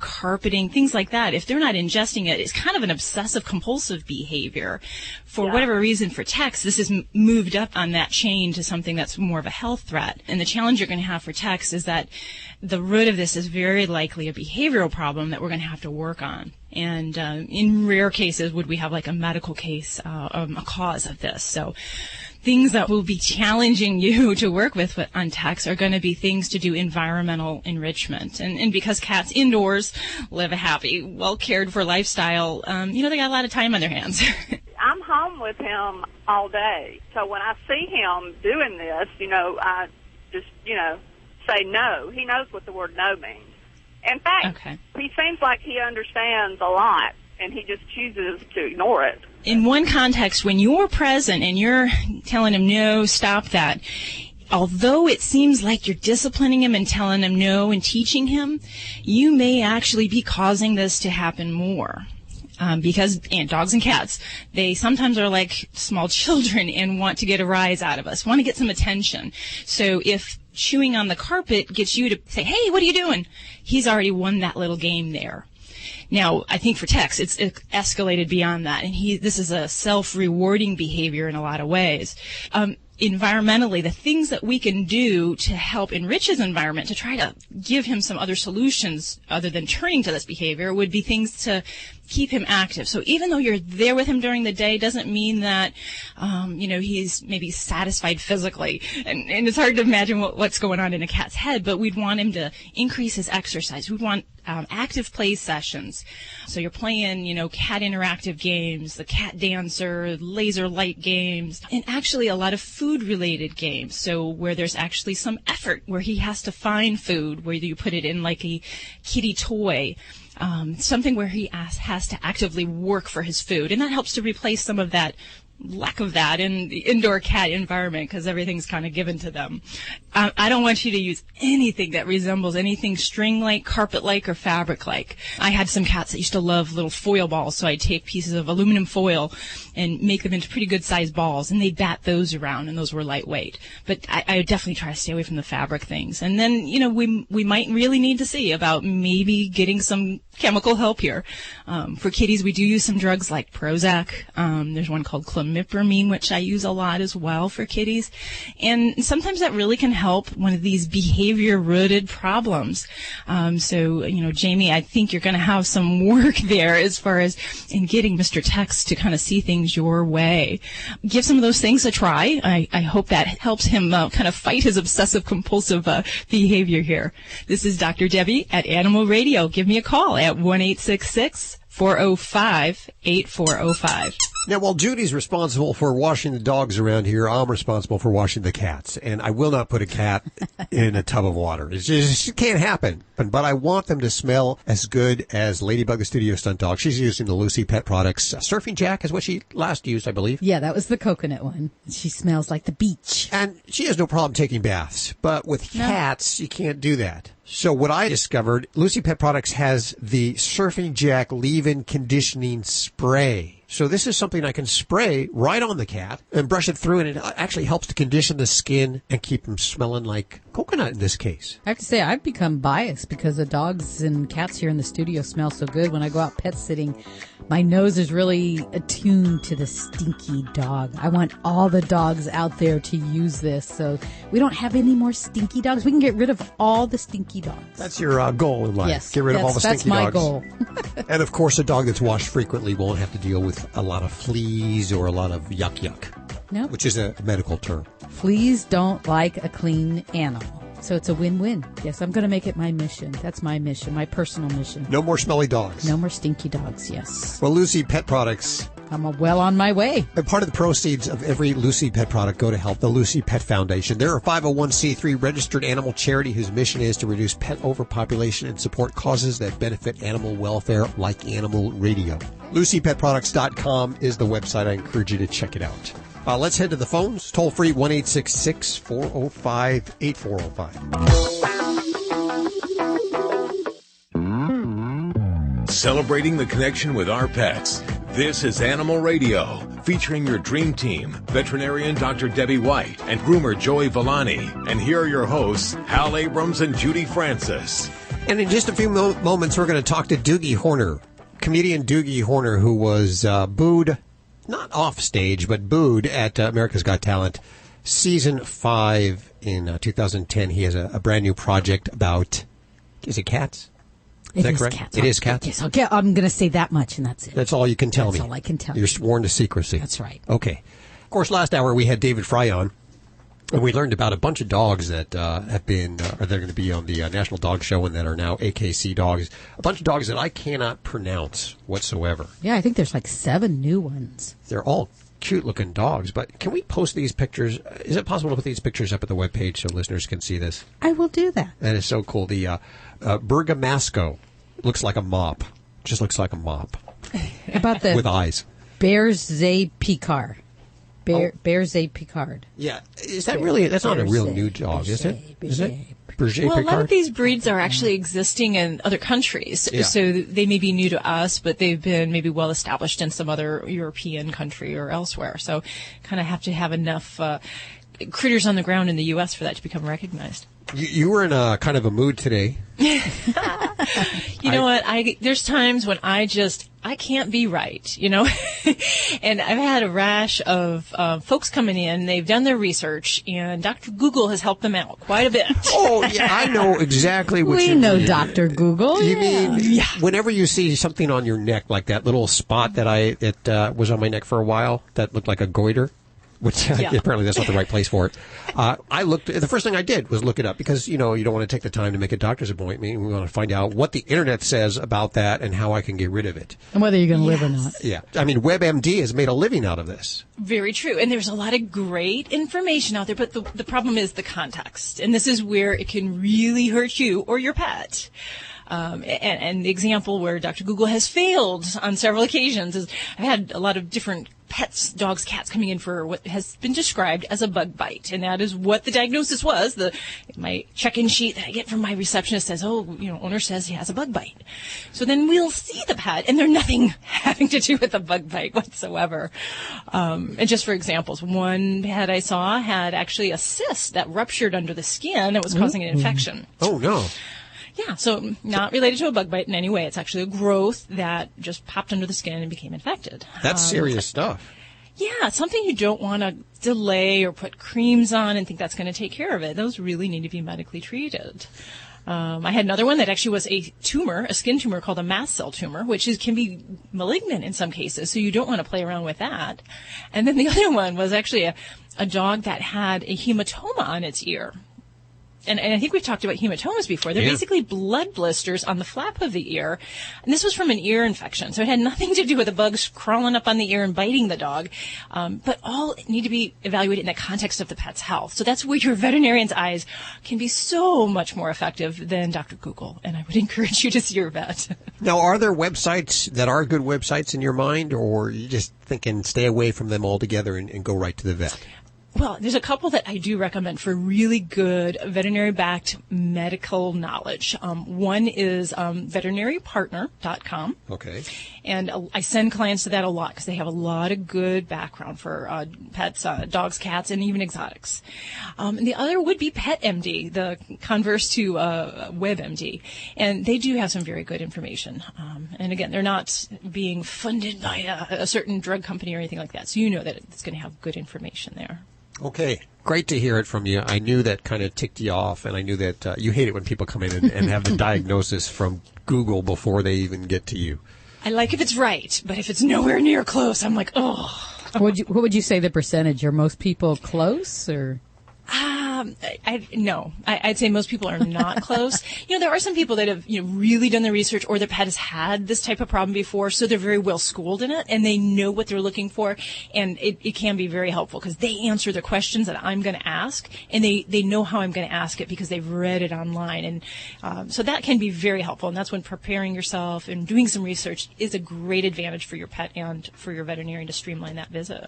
carpeting, things like that. If they're not ingesting it, it's kind of an obsessive compulsive behavior. For whatever reason, for Tex, this has moved up on that chain to something that's more of a health threat. And the challenge you're going to have for Tex is that the root of this is very likely a behavioral problem that we're going to have to work on. And in rare cases, would we have like a medical case, a cause of this. So things that will be challenging you to work with on Tex are going to be things to do environmental enrichment. And because cats indoors live a happy, well cared for lifestyle, they got a lot of time on their hands. I'm home with him all day. So when I see him doing this, I just, say no. He knows what the word no means. In fact, he seems like he understands a lot, and he just chooses to ignore it. In one context, when you're present and you're telling him, no, stop that, although it seems like you're disciplining him and telling him no and teaching him, you may actually be causing this to happen more. Because dogs and cats, they sometimes are like small children and want to get a rise out of us, want to get some attention. So if chewing on the carpet gets you to say, hey, what are you doing? He's already won that little game there. Now, I think for Tex, it's escalated beyond that, and this is a self-rewarding behavior in a lot of ways. Environmentally, the things that we can do to help enrich his environment, to try to give him some other solutions other than turning to this behavior, would be things to keep him active. So even though you're there with him during the day, doesn't mean that, he's maybe satisfied physically. And it's hard to imagine what's going on in a cat's head, but we'd want him to increase his exercise. We'd want active play sessions. So you're playing, cat interactive games, the cat dancer, laser light games, and actually a lot of food-related games. So where there's actually some effort, where he has to find food, where you put it in like a kitty toy, something where he has to actively work for his food. And that helps to replace some of that lack of that in the indoor cat environment, because everything's kind of given to them. I don't want you to use anything that resembles anything string-like, carpet-like, or fabric-like. I had some cats that used to love little foil balls, so I'd take pieces of aluminum foil and make them into pretty good-sized balls, and they'd bat those around, and those were lightweight. But I would definitely try to stay away from the fabric things. And then, we might really need to see about maybe getting some chemical help here. For kitties, we do use some drugs like Prozac. There's one called clomipramine, which I use a lot as well for kitties. And sometimes that really can help one of these behavior-rooted problems. So, Jamie, I think you're going to have some work there as far as in getting Mr. Tex to kind of see things your way. Give some of those things a try. I hope that helps him kind of fight his obsessive-compulsive behavior here. This is Dr. Debbie at Animal Radio. Give me a call at 1-866-405-8405. Now, while Judy's responsible for washing the dogs around here, I'm responsible for washing the cats. And I will not put a cat in a tub of water. It just can't happen. But I want them to smell as good as Ladybug, the studio stunt dog. She's using the Lucy Pet Products. Surfing Jack is what she last used, I believe. Yeah, that was the coconut one. She smells like the beach. And she has no problem taking baths. But with cats, you can't do that. So what I discovered, Lucy Pet Products has the Surfing Jack leave-in conditioning spray. So this is something I can spray right on the cat and brush it through, and it actually helps to condition the skin and keep them smelling like coconut in this case. I have to say, I've become biased because the dogs and cats here in the studio smell so good. When I go out pet sitting, my nose is really attuned to the stinky dog. I want all the dogs out there to use this, so we don't have any more stinky dogs. We can get rid of all the stinky dogs. That's your goal in life. Yes, get rid of all the stinky dogs. That's my goal. And of course, a dog that's washed frequently won't have to deal with a lot of fleas or a lot of yuck, no, which is a medical term. Fleas don't like a clean animal. So it's a win-win. Yes, I'm going to make it my mission. That's my mission, my personal mission. No more smelly dogs. No more stinky dogs, yes. Well, Lucy Pet Products I'm well on my way. And part of the proceeds of every Lucy Pet product go to help the Lucy Pet Foundation. They're a 501c3 registered animal charity whose mission is to reduce pet overpopulation and support causes that benefit animal welfare, like Animal Radio. LucyPetProducts.com is the website. I encourage you to check it out. Let's head to the phones. Toll free 1-866-405-8405. Celebrating the connection with our pets. This is Animal Radio, featuring your dream team, veterinarian Dr. Debbie White and groomer Joey Villani. And here are your hosts, Hal Abrams and Judy Francis. And in just a few moments, we're going to talk to Doogie Horner, comedian Doogie Horner, who was booed, not off stage, but booed at America's Got Talent, Season 5 in 2010. He has a brand new project about, is it cats? Is that correct? Cats. It is cats? Yes, okay, I'm going to say that much, and that's it. That's all you can tell me. That's all I can tell you. You're sworn to secrecy. That's right. Okay. Of course, last hour we had David Frei on, and we learned about a bunch of dogs that have been, or they're going to be on the National Dog Show and that are now AKC dogs. A bunch of dogs that I cannot pronounce whatsoever. Yeah, I think there's like 7 new ones. They're all cute-looking dogs, but can we post these pictures? Is it possible to put these pictures up at the webpage so listeners can see this? I will do that. That is so cool. The Bergamasco looks like a mop. Just looks like a mop. About the with eyes. Bearzé Picard. Bearzé Picard. Yeah. Is that really, that's not a real new dog, is it? Is it? Berger Well, a Picard? lot of these breeds are actually existing in other countries, Yeah. so they may be new to us, but they've been maybe well established in some other European country or elsewhere. So kind of have to have enough critters on the ground in the U.S. for that to become recognized. You were in a kind of a mood today. You know what? There's times when I can't be right, you know? And I've had a rash of folks coming in. They've done their research, and Dr. Google has helped them out quite a bit. Oh, yeah, I know exactly what you mean. We know Dr. Google. You mean whenever you see something on your neck, like that little spot that was on my neck for a while that looked like a goiter? Which apparently that's not the right place for it. The first thing I did was look it up because, you know, you don't want to take the time to make a doctor's appointment. We want to find out what the internet says about that and how I can get rid of it. And whether you're going to live or not. Yeah. I mean, WebMD has made a living out of this. Very true. And there's a lot of great information out there, but the problem is the context. And this is where it can really hurt you or your pet. And the example where Dr. Google has failed on several occasions is I've had a lot of different pets, dogs, cats coming in for what has been described as a bug bite. And that is what the diagnosis was. My check-in sheet that I get from my receptionist says, owner says he has a bug bite. So then we'll see the pet, and there's nothing having to do with a bug bite whatsoever. And just for examples, one pet I saw had actually a cyst that ruptured under the skin that was causing an infection. Oh, no. Yeah, so not related to a bug bite in any way. It's actually a growth that just popped under the skin and became infected. That's serious stuff. Yeah, it's something you don't want to delay or put creams on and think that's going to take care of it. Those really need to be medically treated. I had another one that actually was a tumor, a skin tumor called a mast cell tumor, which can be malignant in some cases, so you don't want to play around with that. And then the other one was actually a dog that had a hematoma on its ear. And I think we've talked about hematomas before. They're basically blood blisters on the flap of the ear. And this was from an ear infection. So it had nothing to do with the bugs crawling up on the ear and biting the dog. But all need to be evaluated in the context of the pet's health. So that's where your veterinarian's eyes can be so much more effective than Dr. Google. And I would encourage you to see your vet. Now, are there websites that are good websites in your mind, or are you just thinking stay away from them altogether and go right to the vet? Well, there's a couple that I do recommend for really good veterinary-backed medical knowledge. One is veterinarypartner.com. Okay. And I send clients to that a lot because they have a lot of good background for pets, dogs, cats, and even exotics. And the other would be PetMD, the converse to WebMD. And they do have some very good information. And again, they're not being funded by a certain drug company or anything like that. So you know that it's going to have good information there. Okay. Great to hear it from you. I knew that kind of ticked you off, and I knew that you hate it when people come in and have the diagnosis from Google before they even get to you. I like if it's right, but if it's nowhere near close, I'm like, oh. What would you say the percentage? Are most people close, or? No. I'd say most people are not close. There are some people that have really done the research, or their pet has had this type of problem before, so they're very well schooled in it, and they know what they're looking for, and it can be very helpful because they answer the questions that I'm going to ask, and they know how I'm going to ask it because they've read it online, and so that can be very helpful, and that's when preparing yourself and doing some research is a great advantage for your pet and for your veterinarian to streamline that visit.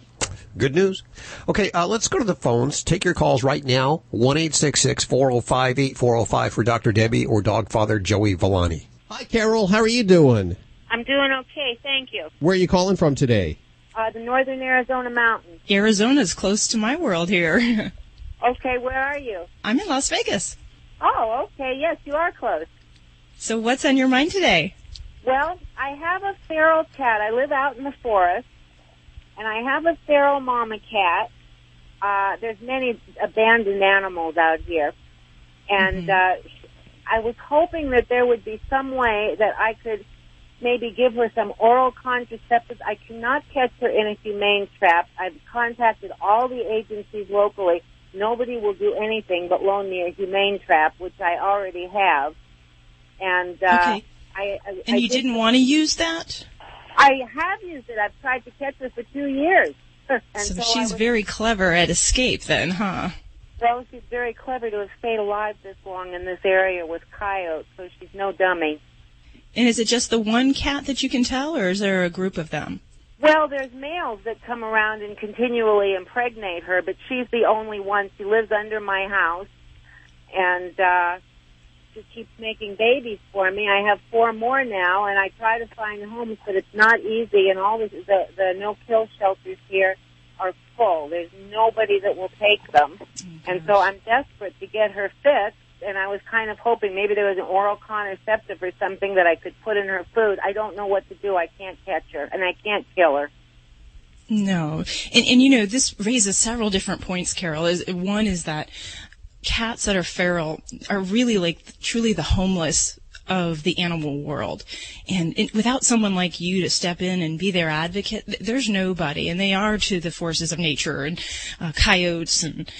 Good news. Okay, let's go to the phones. Take your calls right now. 1-866-405-8405 for Dr. Debbie or Dog Father Joey Villani. Hi, Carol. How are you doing? I'm doing okay, thank you. Where are you calling from today? The northern Arizona mountains. Arizona's close to my world here. Okay, where are you? I'm in Las Vegas. Oh, okay, yes, you are close. So what's on your mind today? Well, I have a feral cat. I live out in the forest, and I have a feral mama cat. There's many abandoned animals out here, and I was hoping that there would be some way that I could maybe give her some oral contraceptives. I cannot catch her in a humane trap. I've contacted all the agencies locally. Nobody will do anything but loan me a humane trap, which I already have. And okay. I you didn't want to use that? I have used it. I've tried to catch her for 2 years. So she's very clever at escape then, huh? Well, she's very clever to have stayed alive this long in this area with coyotes, so she's no dummy. And is it just the one cat that you can tell, or is there a group of them? Well, there's males that come around and continually impregnate her, but she's the only one. She lives under my house, and she keeps making babies for me. I have 4 more now, and I try to find homes, but it's not easy, and all the no-kill shelters here are full. There's nobody that will take them, and so I'm desperate to get her fixed, and I was kind of hoping maybe there was an oral contraceptive or something that I could put in her food. I don't know what to do. I can't catch her, and I can't kill her. No. And this raises several different points, Carol. One is that cats that are feral are really truly the homeless of the animal world. And without someone like you to step in and be their advocate, there's nobody. And they are to the forces of nature and coyotes and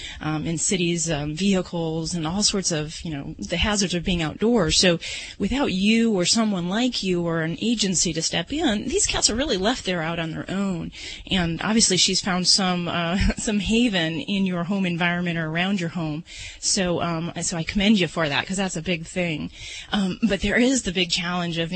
in cities, vehicles and all sorts of, the hazards of being outdoors. So without you or someone like you or an agency to step in, these cats are really left there out on their own. And obviously she's found some haven in your home environment or around your home. So I commend you for that, because that's a big thing. But there is the big challenge of,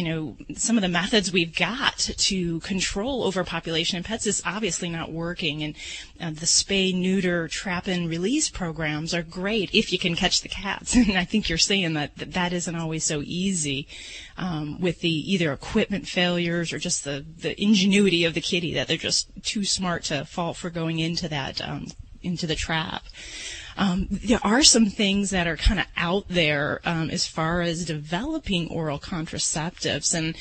some of the methods we've got to control overpopulation in pets is obviously not working. And the spay, neuter, trap and release programs are great if you can catch the cats. And I think you're saying that isn't always so easy with the either equipment failures or just the ingenuity of the kitty, that they're just too smart to fall for going into that, into the trap. There are some things that are kind of out there as far as developing oral contraceptives, and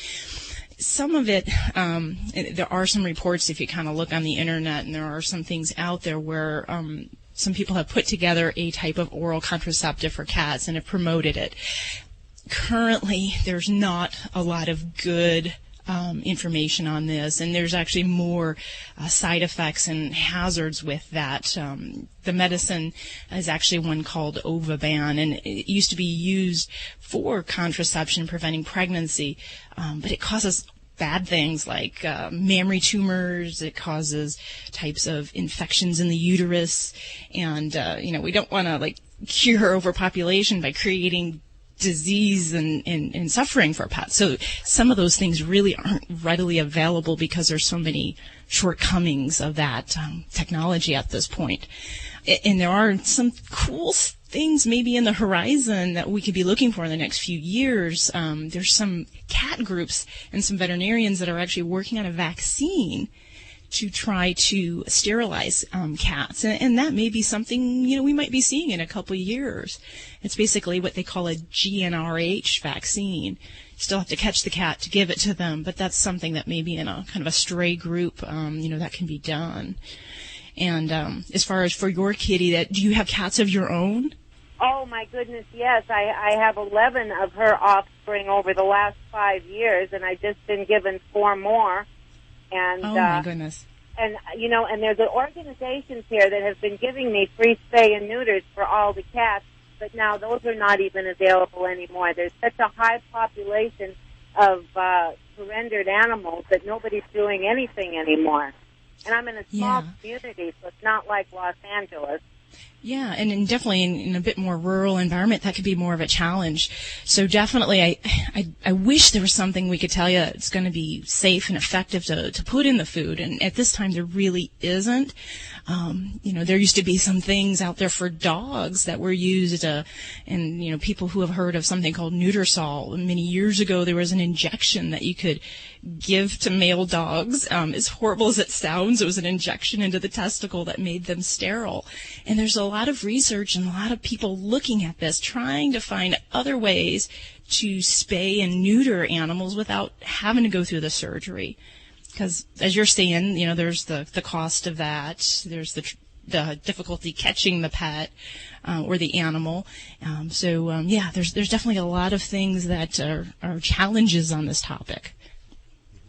some of it, there are some reports if you kind of look on the internet, and there are some things out there where some people have put together a type of oral contraceptive for cats and have promoted it. Currently, there's not a lot of good information on this, and there's actually more side effects and hazards with that. The medicine is actually one called Ovaban, and it used to be used for contraception, preventing pregnancy, but it causes bad things like mammary tumors. It causes types of infections in the uterus, and we don't want to cure overpopulation by creating disease and suffering for pets. So some of those things really aren't readily available because there's so many shortcomings of that technology at this point. And there are some cool things maybe in the horizon that we could be looking for in the next few years. There's some cat groups and some veterinarians that are actually working on a vaccine to try to sterilize cats, and that may be something we might be seeing in a couple of years. It's basically what they call a GnRH vaccine. You still have to catch the cat to give it to them, but that's something that maybe in a kind of a stray group, that can be done. And as far as for your kitty, do you have cats of your own? Oh my goodness, yes. I have 11 of her offspring over the last 5 years, and I've just been given 4 more. And, oh my goodness! And, you know, and there's organizations here that have been giving me free spay and neuters for all the cats, but now those are not even available anymore. There's such a high population of surrendered animals that nobody's doing anything anymore. And I'm in a small community, so it's not like Los Angeles. Yeah, and definitely in a bit more rural environment, that could be more of a challenge. So definitely, I wish there was something we could tell you it's going to be safe and effective to put in the food, and at this time there really isn't. You know, there used to be some things out there for dogs that were used, and, you know, people who have heard of something called Nutrasol. Many years ago, there was an injection that you could give to male dogs. As horrible as it sounds, it was an injection into the testicle that made them sterile. And there's a lot of research and a lot of people looking at this, trying to find other ways to spay and neuter animals without having to go through the surgery. Because, as you're saying, you know, there's the cost of that. There's the difficulty catching the pet or the animal. There's definitely a lot of things that are challenges on this topic.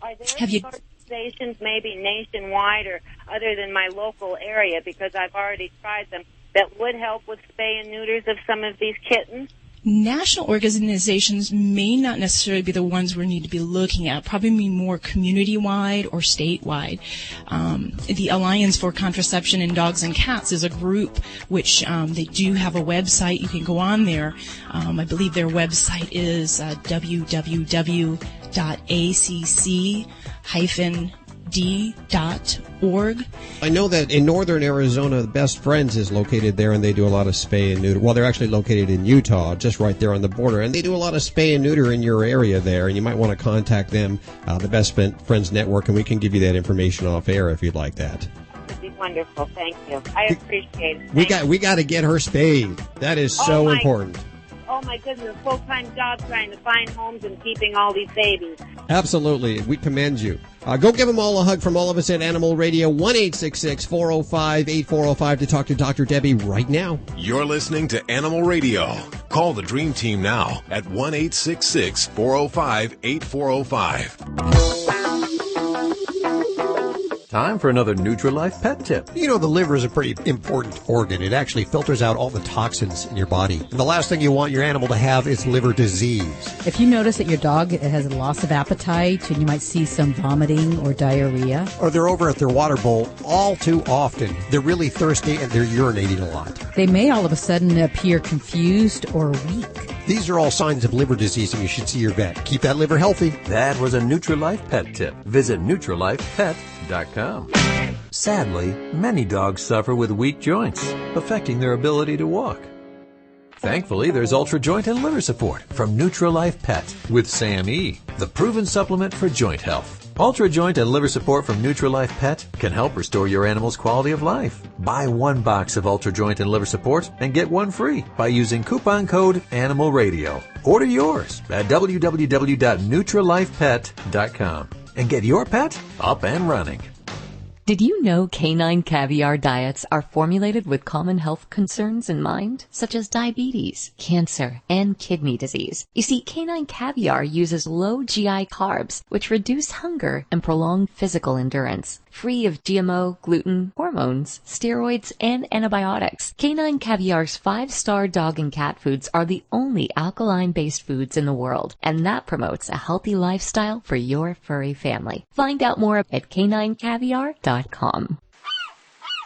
Are there organizations maybe nationwide or other than my local area, because I've already tried them, that would help with spay and neuters of some of these kittens? National organizations may not necessarily be the ones we need to be looking at, probably be more community-wide or statewide. The Alliance for Contraception in Dogs and Cats is a group which they do have a website. You can go on there. I believe their website is www.acc-d.org. I know that in northern Arizona, the Best Friends is located there, and they do a lot of spay and neuter. Well, they're actually located in Utah, just right there on the border, and they do a lot of spay and neuter in your area there, and you might want to contact them, the Best Friends Network, and we can give you that information off air if you'd like that. That would be wonderful. Thank you. I appreciate it. We got to get her spayed. That is so important. Oh, my goodness, full-time job trying to find homes and keeping all these babies. Absolutely. We commend you. Go give them all a hug from all of us at Animal Radio. 1-866-405-8405 to talk to Dr. Debbie right now. You're listening to Animal Radio. Call the Dream Team now at 1-866-405-8405. Time for another NutriLife pet tip. You know, the liver is a pretty important organ. It actually filters out all the toxins in your body. And the last thing you want your animal to have is liver disease. If you notice that your dog has a loss of appetite and you might see some vomiting or diarrhea, or they're over at their water bowl all too often, they're really thirsty and they're urinating a lot. They may all of a sudden appear confused or weak. These are all signs of liver disease, and you should see your vet. Keep that liver healthy. That was a NutriLife pet tip. Visit NutriLifePet.com. Sadly, many dogs suffer with weak joints, affecting their ability to walk. Thankfully, there's Ultra Joint and Liver Support from NutriLife Pet with Sam E., the proven supplement for joint health. Ultra Joint and Liver Support from NutriLife Pet can help restore your animal's quality of life. Buy one box of Ultra Joint and Liver Support and get one free by using coupon code Animal Radio. Order yours at www.NutriLifePet.com and get your pet up and running. Did you know canine caviar diets are formulated with common health concerns in mind, such as diabetes, cancer, and kidney disease? You see, canine caviar uses low GI carbs, which reduce hunger and prolong physical endurance. Free of GMO, gluten, hormones, steroids, and antibiotics, canine caviar's 5-star dog and cat foods are the only alkaline-based foods in the world, and that promotes a healthy lifestyle for your furry family. Find out more at caninecaviar.com.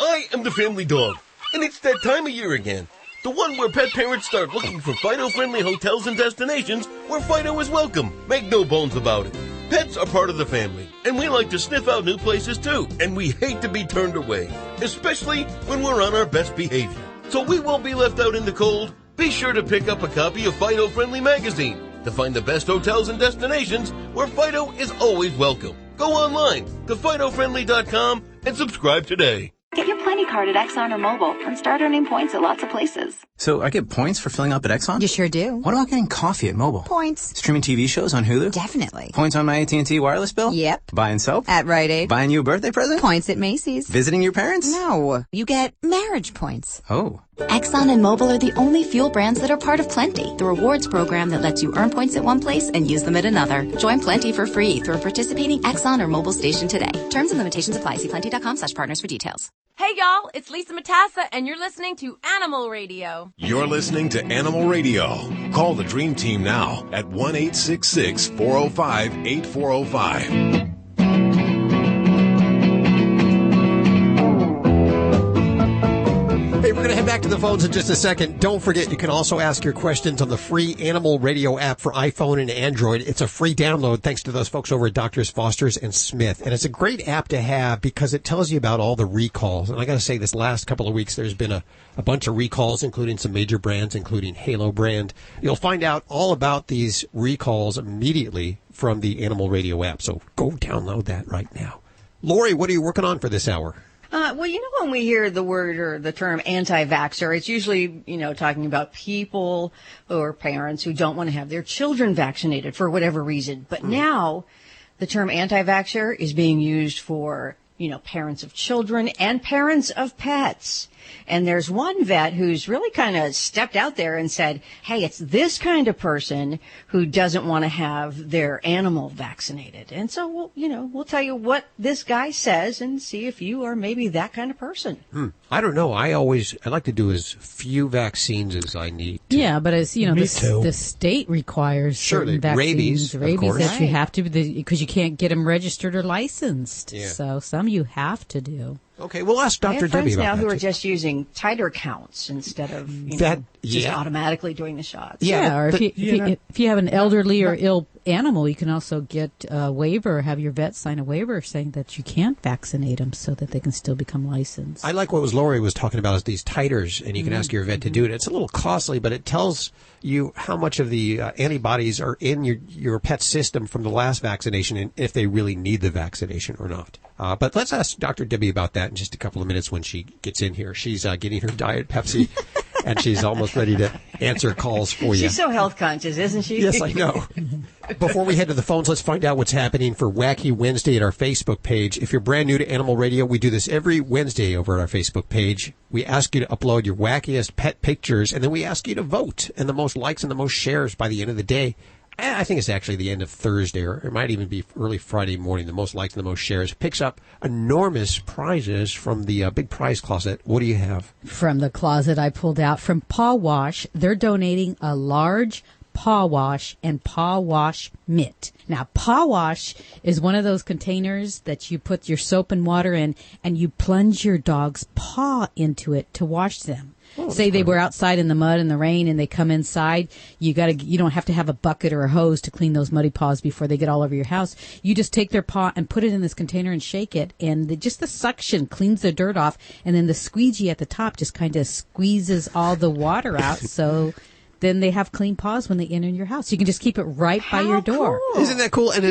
I am the family dog, and it's that time of year again. The one where pet parents start looking for Fido-friendly hotels and destinations where Fido is welcome. Make no bones about it. Pets are part of the family, and we like to sniff out new places too, and we hate to be turned away, especially when we're on our best behavior. So we won't be left out in the cold. Be sure to pick up a copy of Fido Friendly Magazine to find the best hotels and destinations where Fido is always welcome. Go online to FidoFriendly.com and subscribe today. Get your find a card at Exxon or Mobil and start earning points at lots of places. So I get points for filling up at Exxon? You sure do. What about getting coffee at Mobil? Points. Streaming TV shows on Hulu? Definitely. Points on my AT&T wireless bill? Yep. Buying soap? At Rite Aid. Buying you a birthday present? Points at Macy's. Visiting your parents? No. You get marriage points. Oh. Exxon and Mobil are the only fuel brands that are part of Plenty, the rewards program that lets you earn points at one place and use them at another. Join Plenty for free through a participating Exxon or Mobil station today. Terms and limitations apply. See plenty.com/partners for details. Hey y'all, it's Lisa Matassa and you're listening to Animal Radio. You're listening to Animal Radio. Call the Dream Team now at 1-866-405-8405. Hey, we're going to head back to the phones in just a second. Don't forget, you can also ask your questions on the free Animal Radio app for iPhone and Android. It's a free download thanks to those folks over at Doctors Foster's and Smith. And it's a great app to have because it tells you about all the recalls. And I got to say, this last couple of weeks, there's been a bunch of recalls, including some major brands, including Halo brand. You'll find out all about these recalls immediately from the Animal Radio app. So go download that right now. Lori, what are you working on for this hour? Well, when we hear the word or the term anti-vaxer, it's usually, talking about people or parents who don't want to have their children vaccinated for whatever reason. But now the term anti-vaxer is being used for, parents of children and parents of pets. And there's one vet who's really kind of stepped out there and said, hey, it's this kind of person who doesn't want to have their animal vaccinated. And so, we'll tell you what this guy says and see if you are maybe that kind of person. I don't know. I like to do as few vaccines as I need to. Yeah, but as the state requires certain vaccines, rabies that you have to, because you can't get them registered or licensed. Yeah. So some you have to do. Okay, we'll ask Dr. Debbie about that. I have friends now who are just using titer counts instead of just automatically doing the shots. Yeah, or if you have an elderly or ill animal, you can also get a waiver, have your vet sign a waiver saying that you can't vaccinate them so that they can still become licensed. I like what Lori was talking about is these titers, and you can ask your vet to do it. It's a little costly, but it tells you how much of the antibodies are in your pet's system from the last vaccination and if they really need the vaccination or not. But let's ask Dr. Debbie about that in just a couple of minutes when she gets in here. She's getting her Diet Pepsi, and she's almost ready to answer calls for you. She's so health conscious, isn't she? Yes, I know. Before we head to the phones, let's find out what's happening for Wacky Wednesday at our Facebook page. If you're brand new to Animal Radio, we do this every Wednesday over at our Facebook page. We ask you to upload your wackiest pet pictures, and then we ask you to vote. And the most likes and the most shares by the end of the day, I think it's actually the end of Thursday, or it might even be early Friday morning, the most likes and the most shares, picks up enormous prizes from the big prize closet. What do you have? From the closet I pulled out from Paw Wash, they're donating a large paw wash and paw wash mitt. Now, paw wash is one of those containers that you put your soap and water in, and you plunge your dog's paw into it to wash them. Say they were outside in the mud and the rain and they come inside, you don't have to have a bucket or a hose to clean those muddy paws before they get all over your house. You just take their paw and put it in this container and shake it, and just the suction cleans the dirt off, and then the squeegee at the top just kind of squeezes all the water out, so then they have clean paws when they enter your house. You can just keep it right by your door. Cool. Isn't that cool? And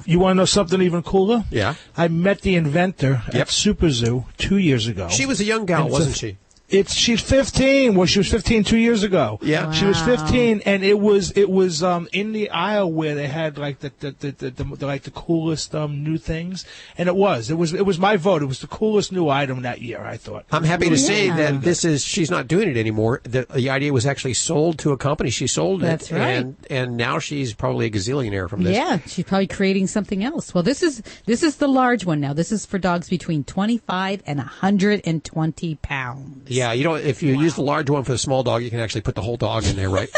You want to know something even cooler? Yeah. I met the inventor at Super Zoo 2 years ago. She was a young gal, wasn't she? She's 15. Well, she was 15 2 years ago. Yeah, she was 15, and it was in the aisle where they had like the coolest new things, and it was my vote. It was the coolest new item that year, I thought. I'm happy to say that she's not doing it anymore. The idea was actually sold to a company. She sold it. That's right. And now she's probably a gazillionaire from this. Yeah, she's probably creating something else. Well, this is the large one now. This is for dogs between 25 and 120 pounds. Yeah, if you use the large one for the small dog, you can actually put the whole dog in there, right?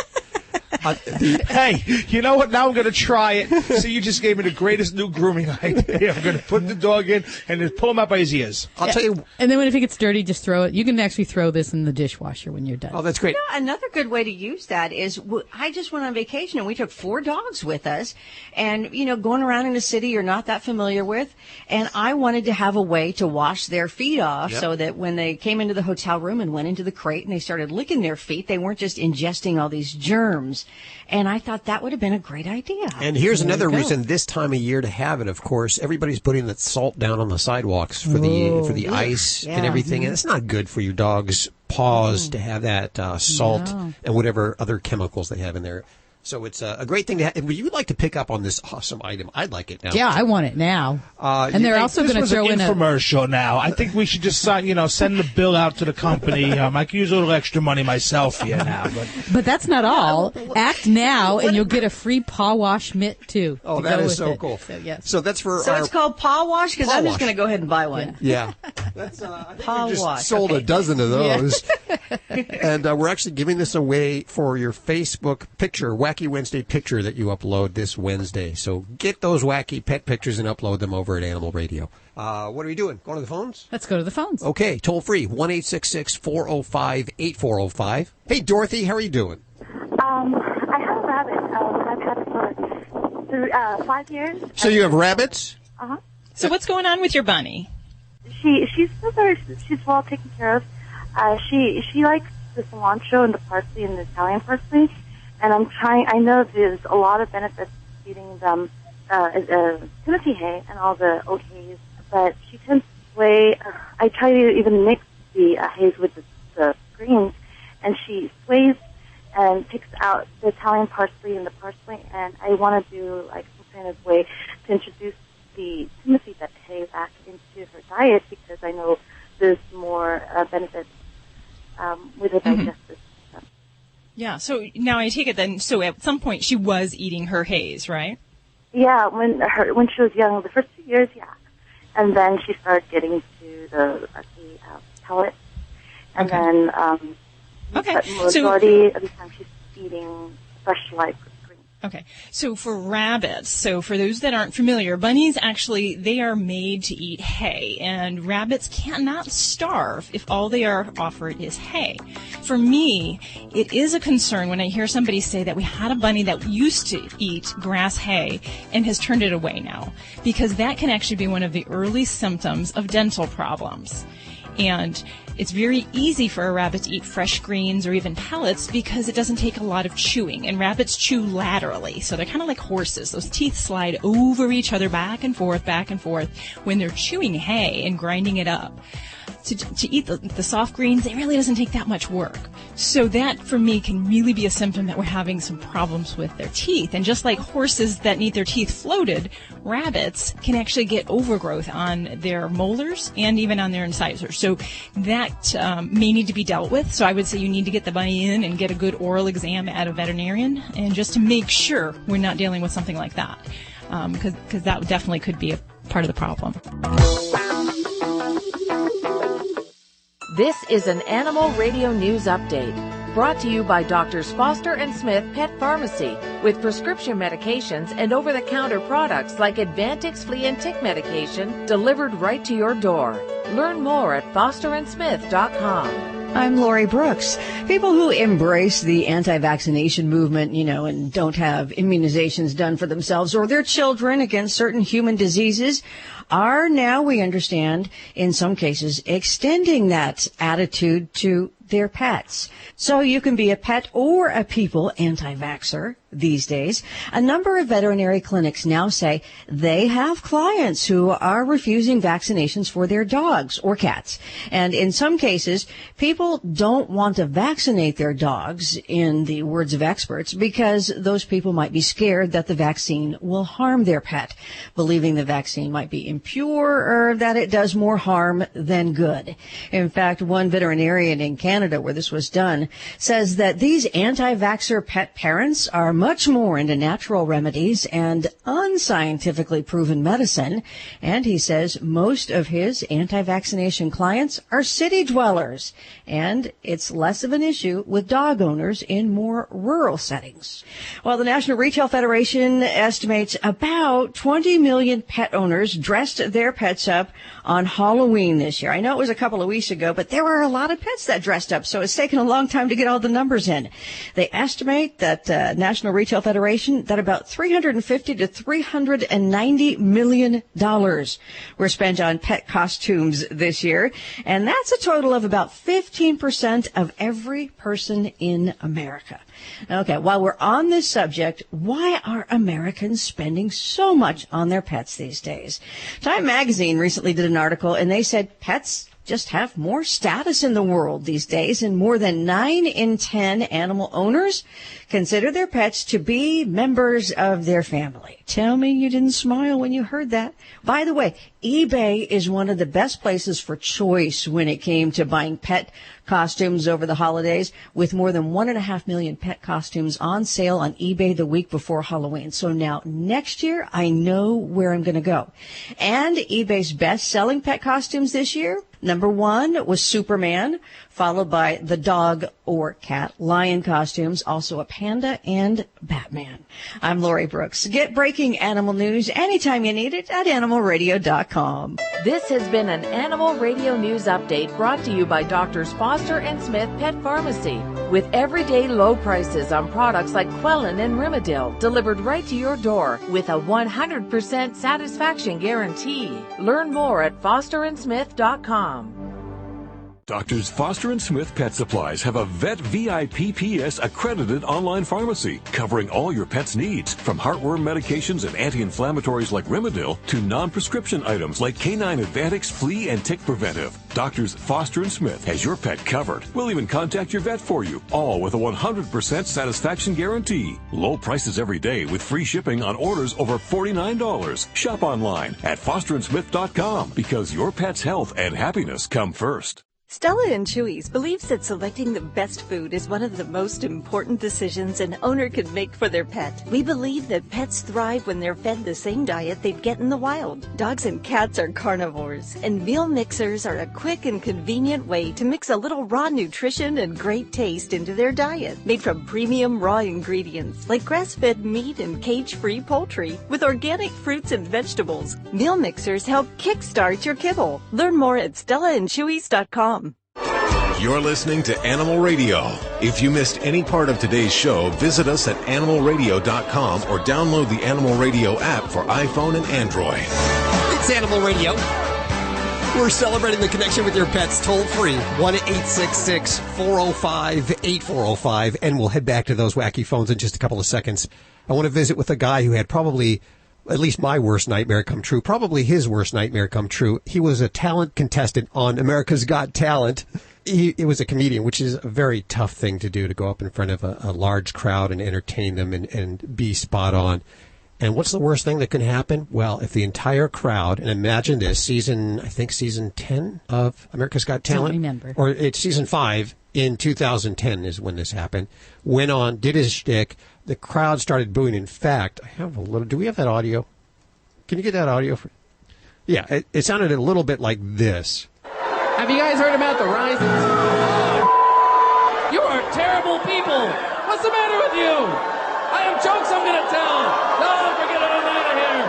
Hey, you know what? Now I'm going to try it. So you just gave me the greatest new grooming idea. I'm going to put the dog in and then pull him out by his ears. I'll tell you. And then if it gets dirty, just throw it. You can actually throw this in the dishwasher when you're done. Oh, that's great. Another good way to use that is I just went on vacation and we took 4 dogs with us, and going around in a city you're not that familiar with, and I wanted to have a way to wash their feet off so that when they came into the hotel room and went into the crate and they started licking their feet, they weren't just ingesting all these germs. cats. And I thought that would have been a great idea. And here's There another you go. reason this time of year to have it. Of course, everybody's putting the salt down on the sidewalks for the ice and everything, and it's not good for your dog's paws to have that salt and whatever other chemicals they have in there. So it's a great thing to have. If you would like to pick up on this awesome item, I'd like it now. Yeah, I want it now. And they're also going to throw in a infomercial now. I think we should just send the bill out to the company. I can use a little extra money myself here now. But that's not all. Act now, and you'll get a free paw wash mitt too. Oh, to that go is with so it. cool. So, yes. So that's for So our it's called paw wash? Because Paw I'm just wash. going to go ahead and buy one. Yeah. That's I think Paw we just wash. sold a dozen of Yeah. those. And we're actually giving this away for your Facebook picture, Wacky Wednesday picture that you upload this Wednesday. So get those wacky pet pictures and upload them over at Animal Radio. What are we doing? Going to the phones? Let's go to the phones. Okay, toll free, 1-866-405-8405. Hey, Dorothy, how are you doing? I have a rabbit. I've had it for 5 years. So you have rabbits? Uh-huh. So what's going on with your bunny? She's well taken care of. She likes the cilantro and the parsley and the Italian parsley, and I know there's a lot of benefits to feeding them Timothy hay and all the oat hays, but she tends to sway. I try to even mix the hays with the greens, and she sways and picks out the Italian parsley and the parsley, and I want to do like some kind of way to introduce the Timothy hay back into her diet, because I know there's more benefits with the digestive system. Yeah, so now I take it then, so at some point she was eating her hays, right? Yeah, when she was young, the first 2 years, yeah. And then she started getting to the pellets. And then but majority of the time she's eating fresh live green. Okay, so for rabbits, so for those that aren't familiar, bunnies actually, they are made to eat hay, and rabbits cannot starve if all they are offered is hay. For me, it is a concern when I hear somebody say that we had a bunny that used to eat grass hay and has turned it away now, because that can actually be one of the early symptoms of dental problems. And it's very easy for a rabbit to eat fresh greens or even pellets because it doesn't take a lot of chewing. And rabbits chew laterally, so they're kind of like horses. Those teeth slide over each other back and forth when they're chewing hay and grinding it up. To eat the soft greens, it really doesn't take that much work. So that, for me, can really be a symptom that we're having some problems with their teeth. And just like horses that need their teeth floated, rabbits can actually get overgrowth on their molars and even on their incisors. So that may need to be dealt with. So I would say you need to get the bunny in and get a good oral exam at a veterinarian, and just to make sure we're not dealing with something like that. Because that definitely could be a part of the problem. This is an Animal Radio News Update, brought to you by Drs. Foster and Smith Pet Pharmacy, with prescription medications and over-the-counter products like Advantix flea and tick medication delivered right to your door. Learn more at fosterandsmith.com. I'm Lori Brooks. People who embrace the anti-vaccination movement, and don't have immunizations done for themselves or their children against certain human diseases are now, we understand, in some cases, extending that attitude to their pets. So you can be a pet or a people anti-vaxer these days. A number of veterinary clinics now say they have clients who are refusing vaccinations for their dogs or cats. And in some cases, people don't want to vaccinate their dogs, in the words of experts, because those people might be scared that the vaccine will harm their pet, believing the vaccine might be impure or that it does more harm than good. In fact, one veterinarian in Canada, where this was done, says that these anti-vaxxer pet parents are much more into natural remedies and unscientifically proven medicine. And he says most of his anti-vaccination clients are city dwellers, and it's less of an issue with dog owners in more rural settings. Well, the National Retail Federation estimates about 20 million pet owners dressed their pets up on Halloween this year. I know it was a couple of weeks ago, but there were a lot of pets that dressed messed up, so it's taken a long time to get all the numbers in. They estimate that National Retail Federation that about $350 to $390 million were spent on pet costumes this year, and that's a total of about 15% of every person in America. Okay, while we're on this subject, why are Americans spending so much on their pets these days? Time magazine recently did an article, and they said pets just have more status in the world these days, and more than 9 in 10 animal owners consider their pets to be members of their family. Tell me you didn't smile when you heard that. By the way, eBay is one of the best places for choice when it came to buying pet costumes over the holidays, with more than 1.5 million pet costumes on sale on eBay the week before Halloween. So now next year, I know where I'm going to go. And eBay's best-selling pet costumes this year, number 1 was Superman, followed by the dog or cat lion costumes, also a panda and Batman. I'm Lori Brooks. Get breaking animal news anytime you need it at animalradio.com. This has been an Animal Radio News Update brought to you by Doctors Foster and Smith Pet Pharmacy. With everyday low prices on products like Quellin and Rimadyl delivered right to your door with a 100% satisfaction guarantee. Learn more at fosterandsmith.com. Doctors Foster and Smith Pet Supplies have a Vet VIPPS accredited online pharmacy covering all your pet's needs, from heartworm medications and anti-inflammatories like Rimadyl to non-prescription items like Canine Advantix Flea and Tick Preventive. Doctors Foster and Smith has your pet covered. We'll even contact your vet for you, all with a 100% satisfaction guarantee. Low prices every day with free shipping on orders over $49. Shop online at fosterandsmith.com because your pet's health and happiness come first. Stella and Chewy's believes that selecting the best food is one of the most important decisions an owner can make for their pet. We believe that pets thrive when they're fed the same diet they'd get in the wild. Dogs and cats are carnivores, and meal mixers are a quick and convenient way to mix a little raw nutrition and great taste into their diet. Made from premium raw ingredients like grass-fed meat and cage-free poultry with organic fruits and vegetables, meal mixers help kickstart your kibble. Learn more at StellaandChewy's.com. You're listening to Animal Radio. If you missed any part of today's show, visit us at animalradio.com or download the Animal Radio app for iPhone and Android. It's Animal Radio. We're celebrating the connection with your pets toll free. 1-866-405-8405. And we'll head back to those wacky phones in just a couple of seconds. I want to visit with a guy who had probably at least my worst nightmare come true, probably his worst nightmare come true. He was a talent contestant on America's Got Talent. He was a comedian, which is a very tough thing to do, to go up in front of a large crowd and entertain them and be spot on. And what's the worst thing that can happen? Well, if the entire crowd, and imagine this, season 10 of America's Got Talent, Don't remember. Or it's season 5 in 2010 is when this happened, went on, did his shtick, the crowd started booing. In fact, I have a little, do we have that audio? Can you get that audio? Yeah, it sounded a little bit like this. Have you guys heard about the rise in... You are terrible people! What's the matter with you? I have jokes I'm gonna tell! No, forget it, I'm out of here!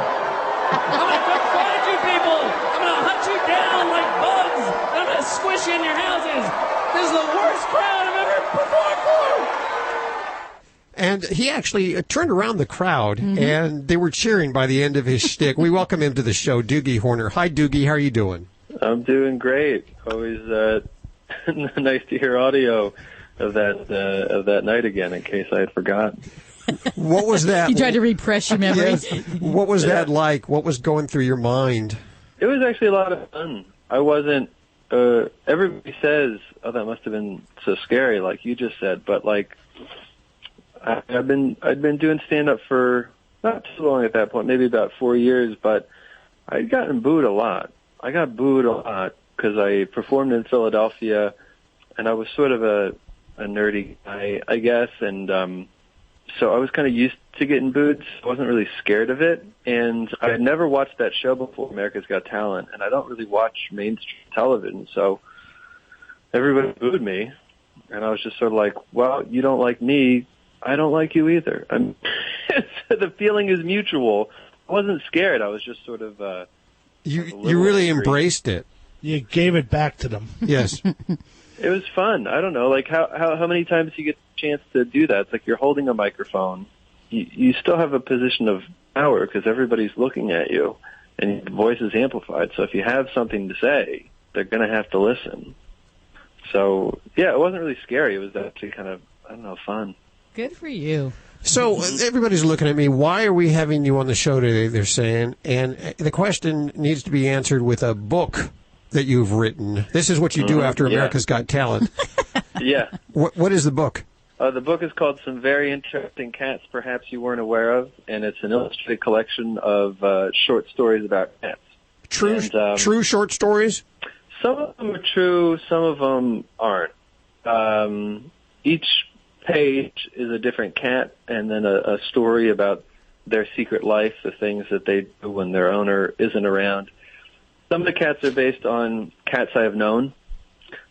I'm gonna find you people! I'm gonna hunt you down like bugs! I'm gonna squish you in your houses! This is the worst crowd I've ever performed for! And he actually turned around the crowd, and they were cheering by the end of his shtick. We welcome him to the show, Doogie Horner. Hi, Doogie. How are you doing? I'm doing great. Always nice to hear audio of that night again, in case I had forgotten. What was that? You tried to repress your memories. What was that like? What was going through your mind? It was actually a lot of fun. I wasn't. Everybody says, "Oh, that must have been so scary," like you just said. But like, I'd been doing stand up for not too long at that point, maybe about 4 years, but I'd gotten booed a lot. I got booed a lot because I performed in Philadelphia, and I was sort of a nerdy guy, I guess, and so I was kind of used to getting booed, so I wasn't really scared of it. And I had never watched that show before, America's Got Talent, and I don't really watch mainstream television, so everybody booed me, and I was just sort of like, well, you don't like me, I don't like you either. The feeling is mutual. I wasn't scared. I was just sort of... You really embraced it. You gave it back to them. Yes. It was fun. I don't know, like how many times you get a chance to do that? It's like you're holding a microphone. You still have a position of power because everybody's looking at you, and your voice is amplified. So if you have something to say, they're going to have to listen. So, yeah, it wasn't really scary. It was actually kind of, I don't know, fun. Good for you. So everybody's looking at me. Why are we having you on the show today, they're saying? And the question needs to be answered with a book that you've written. This is what you do after America's Got Talent. Yeah. What is the book? The book is called Some Very Interesting Cats Perhaps You Weren't Aware Of, and it's an illustrated collection of short stories about cats. True short stories? Some of them are true, some of them aren't. Each page is a different cat, and then a story about their secret life, the things that they do when their owner isn't around. Some of the cats are based on cats I have known.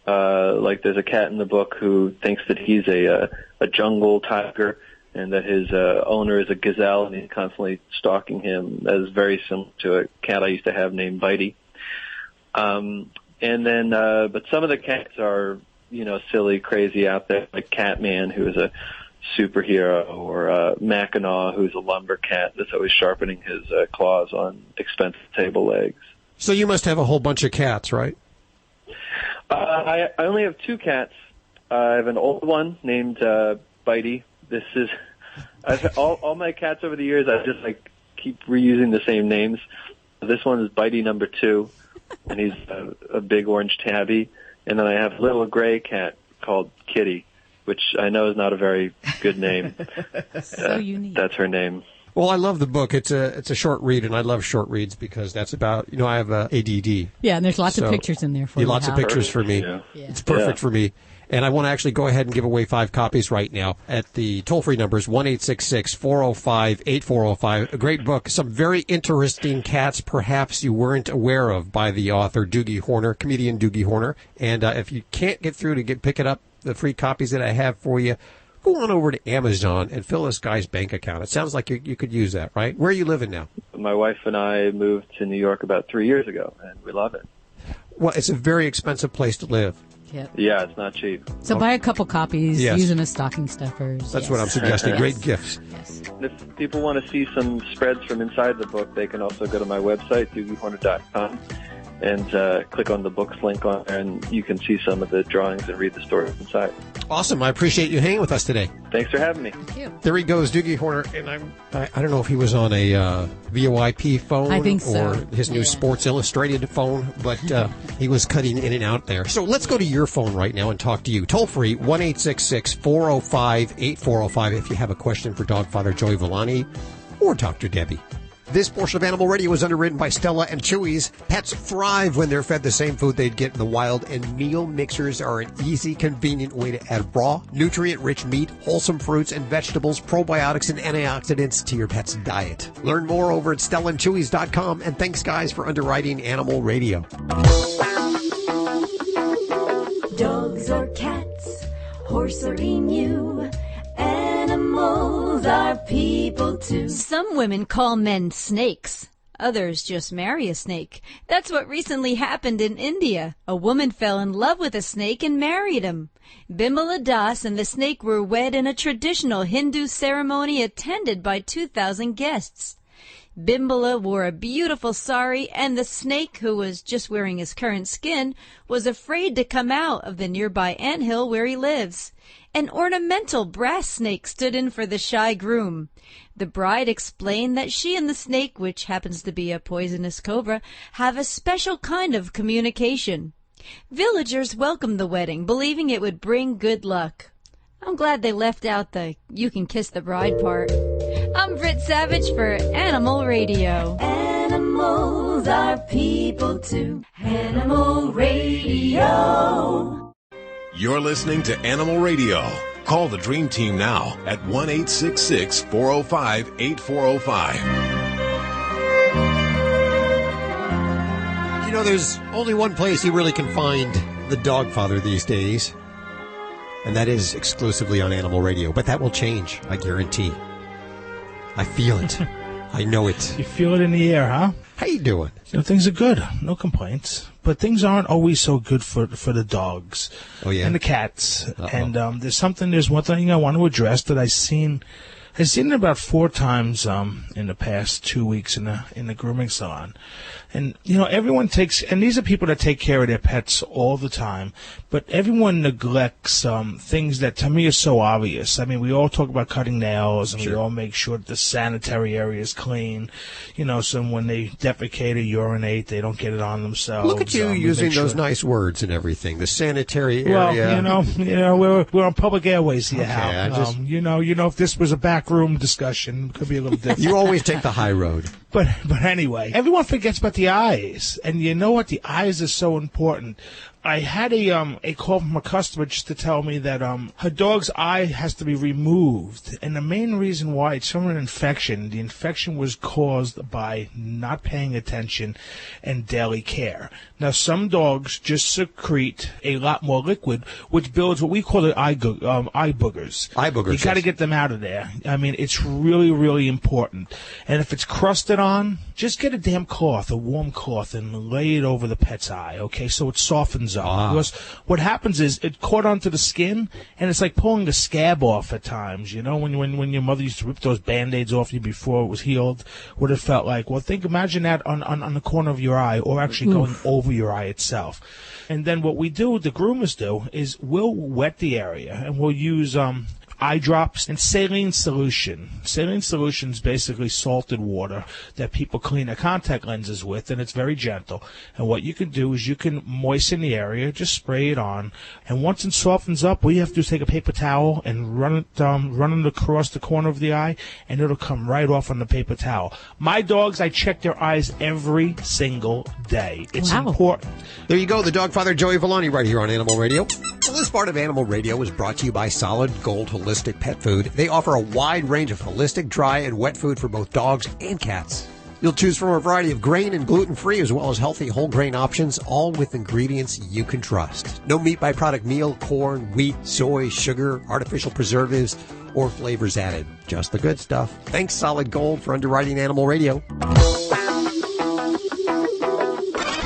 Like there's a cat in the book who thinks that he's a jungle tiger and that his owner is a gazelle and he's constantly stalking him. That is very similar to a cat I used to have named Bitey. And then, but some of the cats are, silly, crazy out there, like Catman, who is a superhero, or Mackinaw, who's a lumber cat that's always sharpening his claws on expensive table legs. So you must have a whole bunch of cats, right? I only have 2 cats. I have an old one named Bitey. This is all my cats over the years. I just keep reusing the same names. This one is Bitey number 2, and he's a big orange tabby. And then I have a little gray cat called Kitty, which I know is not a very good name. So unique. That's her name. Well, I love the book. It's a short read, and I love short reads because that's about, I have ADD. Yeah, and there's lots of pictures in there for you. Lots of pictures for me. Yeah. It's perfect for me. And I want to actually go ahead and give away 5 copies right now at the toll-free numbers, 1-866-405-8405. A great book. Some very interesting cats perhaps you weren't aware of by the author, comedian Doogie Horner. And if you can't get through to pick it up, the free copies that I have for you, go on over to Amazon and fill this guy's bank account. It sounds like you could use that, right? Where are you living now? My wife and I moved to New York about 3 years ago, and we love it. Well, it's a very expensive place to live. Yep. Yeah, it's not cheap. So buy a couple copies, use them as stocking stuffers. That's what I'm suggesting. Great gifts. Yes. And if people want to see some spreads from inside the book, they can also go to my website, doogiehorner.com, and click on the books link on there, and you can see some of the drawings and read the stories inside. Awesome. I appreciate you hanging with us today. Thanks for having me. Thank you. There he goes, Doogie Horner, and I don't know if he was on a VoIP phone I think so. or his new Sports Illustrated phone, but he was cutting in and out there. So let's go to your phone right now and talk to you. Toll free, 1-866-405-8405 if you have a question for dog father Joey Villani or Dr. Debbie. This portion of Animal Radio is underwritten by Stella and Chewy's. Pets thrive when they're fed the same food they'd get in the wild, and meal mixers are an easy, convenient way to add raw, nutrient-rich meat, wholesome fruits and vegetables, probiotics, and antioxidants to your pet's diet. Learn more over at StellaandChewy's.com, and thanks, guys, for underwriting Animal Radio. Dogs or cats, horse or emu, animals are people too. Some women call men snakes. Others just marry a snake. That's what recently happened in India. A woman fell in love with a snake and married him. Bimala Das and the snake were wed in a traditional Hindu ceremony attended by 2,000 guests. Bimbala wore a beautiful sari, and the snake, who was just wearing his current skin, was afraid to come out of the nearby anthill where he lives. An ornamental brass snake stood in for the shy groom. The bride explained that she and the snake, which happens to be a poisonous cobra, have a special kind of communication. Villagers welcomed the wedding, believing it would bring good luck. I'm glad they left out the "you can kiss the bride" part. I'm Britt Savage for Animal Radio. Animals are people too. Animal Radio. You're listening to Animal Radio. Call the Dream Team now at 1-866-405-8405. There's only one place you really can find the dog father these days, and that is exclusively on Animal Radio. But that will change, I guarantee. I feel it. I know it. You feel it in the air, huh? How you doing? Things are good. No complaints. But things aren't always so good for the dogs. Oh, yeah? And the cats. Uh-oh. And there's one thing I want to address that I've seen it about 4 times in the past 2 weeks in the grooming salon. And, everyone and these are people that take care of their pets all the time, but everyone neglects things that to me are so obvious. I mean, we all talk about cutting nails, and we all make sure that the sanitary area is clean, so when they defecate or urinate, they don't get it on themselves. Look at you using those nice words and everything. The sanitary area. Well, we're on public airways here, Okay, Hal. If this was a backroom discussion, it could be a little different. You always take the high road. But anyway, everyone forgets about the eyes. And you know what? The eyes are so important. I had a call from a customer just to tell me that her dog's eye has to be removed, and the main reason why, it's from an infection. The infection was caused by not paying attention and daily care. Now, some dogs just secrete a lot more liquid, which builds what we call the eye boogers. Eye boogers. You got to get them out of there. I mean, it's really, really important. And if it's crusted on, just get a damn cloth, a warm cloth, and lay it over the pet's eye, okay, so it softens up. Because what happens is it caught onto the skin, and it's like pulling a scab off at times, when your mother used to rip those Band-Aids off you before it was healed, what it felt like. Well, imagine that on the corner of your eye, or actually going over your eye itself. And then what we do, the groomers do, is we'll wet the area, and we'll use eye drops and saline solution. Saline solution is basically salted water that people clean their contact lenses with, and it's very gentle. And what you can do is you can moisten the area, just spray it on, and once it softens up, all you have to do is take a paper towel and run it across the corner of the eye, and it'll come right off on the paper towel. My dogs, I check their eyes every single day. It's important. There you go, the dog father Joey Villani right here on Animal Radio. Well, this part of Animal Radio is brought to you by Solid Gold Holistic Pet Food. They offer a wide range of holistic, dry, and wet food for both dogs and cats. You'll choose from a variety of grain and gluten-free as well as healthy whole grain options, all with ingredients you can trust. No meat byproduct meal, corn, wheat, soy, sugar, artificial preservatives, or flavors added. Just the good stuff. Thanks, Solid Gold, for underwriting Animal Radio.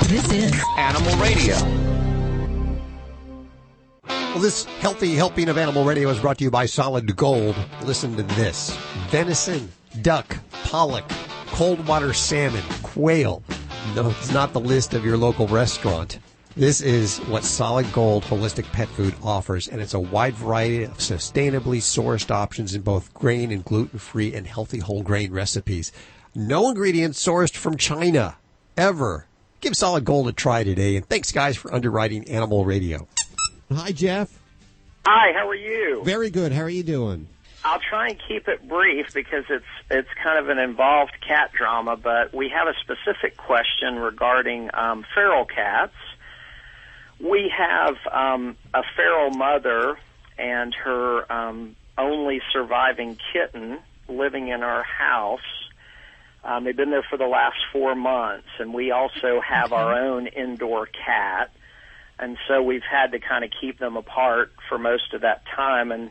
This is Animal Radio. Well, this healthy helping of Animal Radio is brought to you by Solid Gold. Listen to this. Venison, duck, pollock, cold water salmon, quail. No, it's not the list of your local restaurant. This is what Solid Gold Holistic Pet Food offers, and it's a wide variety of sustainably sourced options in both grain and gluten-free and healthy whole grain recipes. No ingredients sourced from China, ever. Give Solid Gold a try today, and thanks, guys, for underwriting Animal Radio. Hi, Jeff. Hi, how are you? Very good. How are you doing? I'll try and keep it brief because it's kind of an involved cat drama, but we have a specific question regarding feral cats. We have a feral mother and her only surviving kitten living in our house. They've been there for the last 4 months, and we also have our own indoor cat. And so we've had to kind of keep them apart for most of that time. And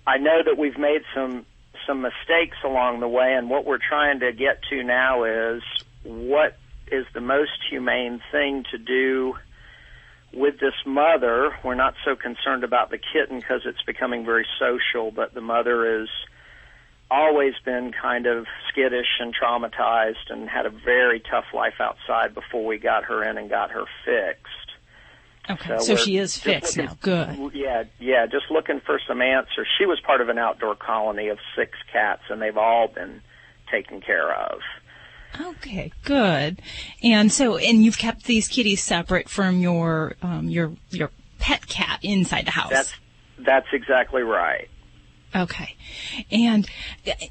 I know that we've made some mistakes along the way, and what we're trying to get to now is what is the most humane thing to do with this mother. We're not so concerned about the kitten because it's becoming very social, but the mother has always been kind of skittish and traumatized and had a very tough life outside before we got her in and got her fixed. Okay, so she is fixed now. Good. Yeah, just looking for some answers. She was part of an outdoor colony of 6 cats, and they've all been taken care of. Okay, good. And you've kept these kitties separate from your pet cat inside the house. That's exactly right. Okay. And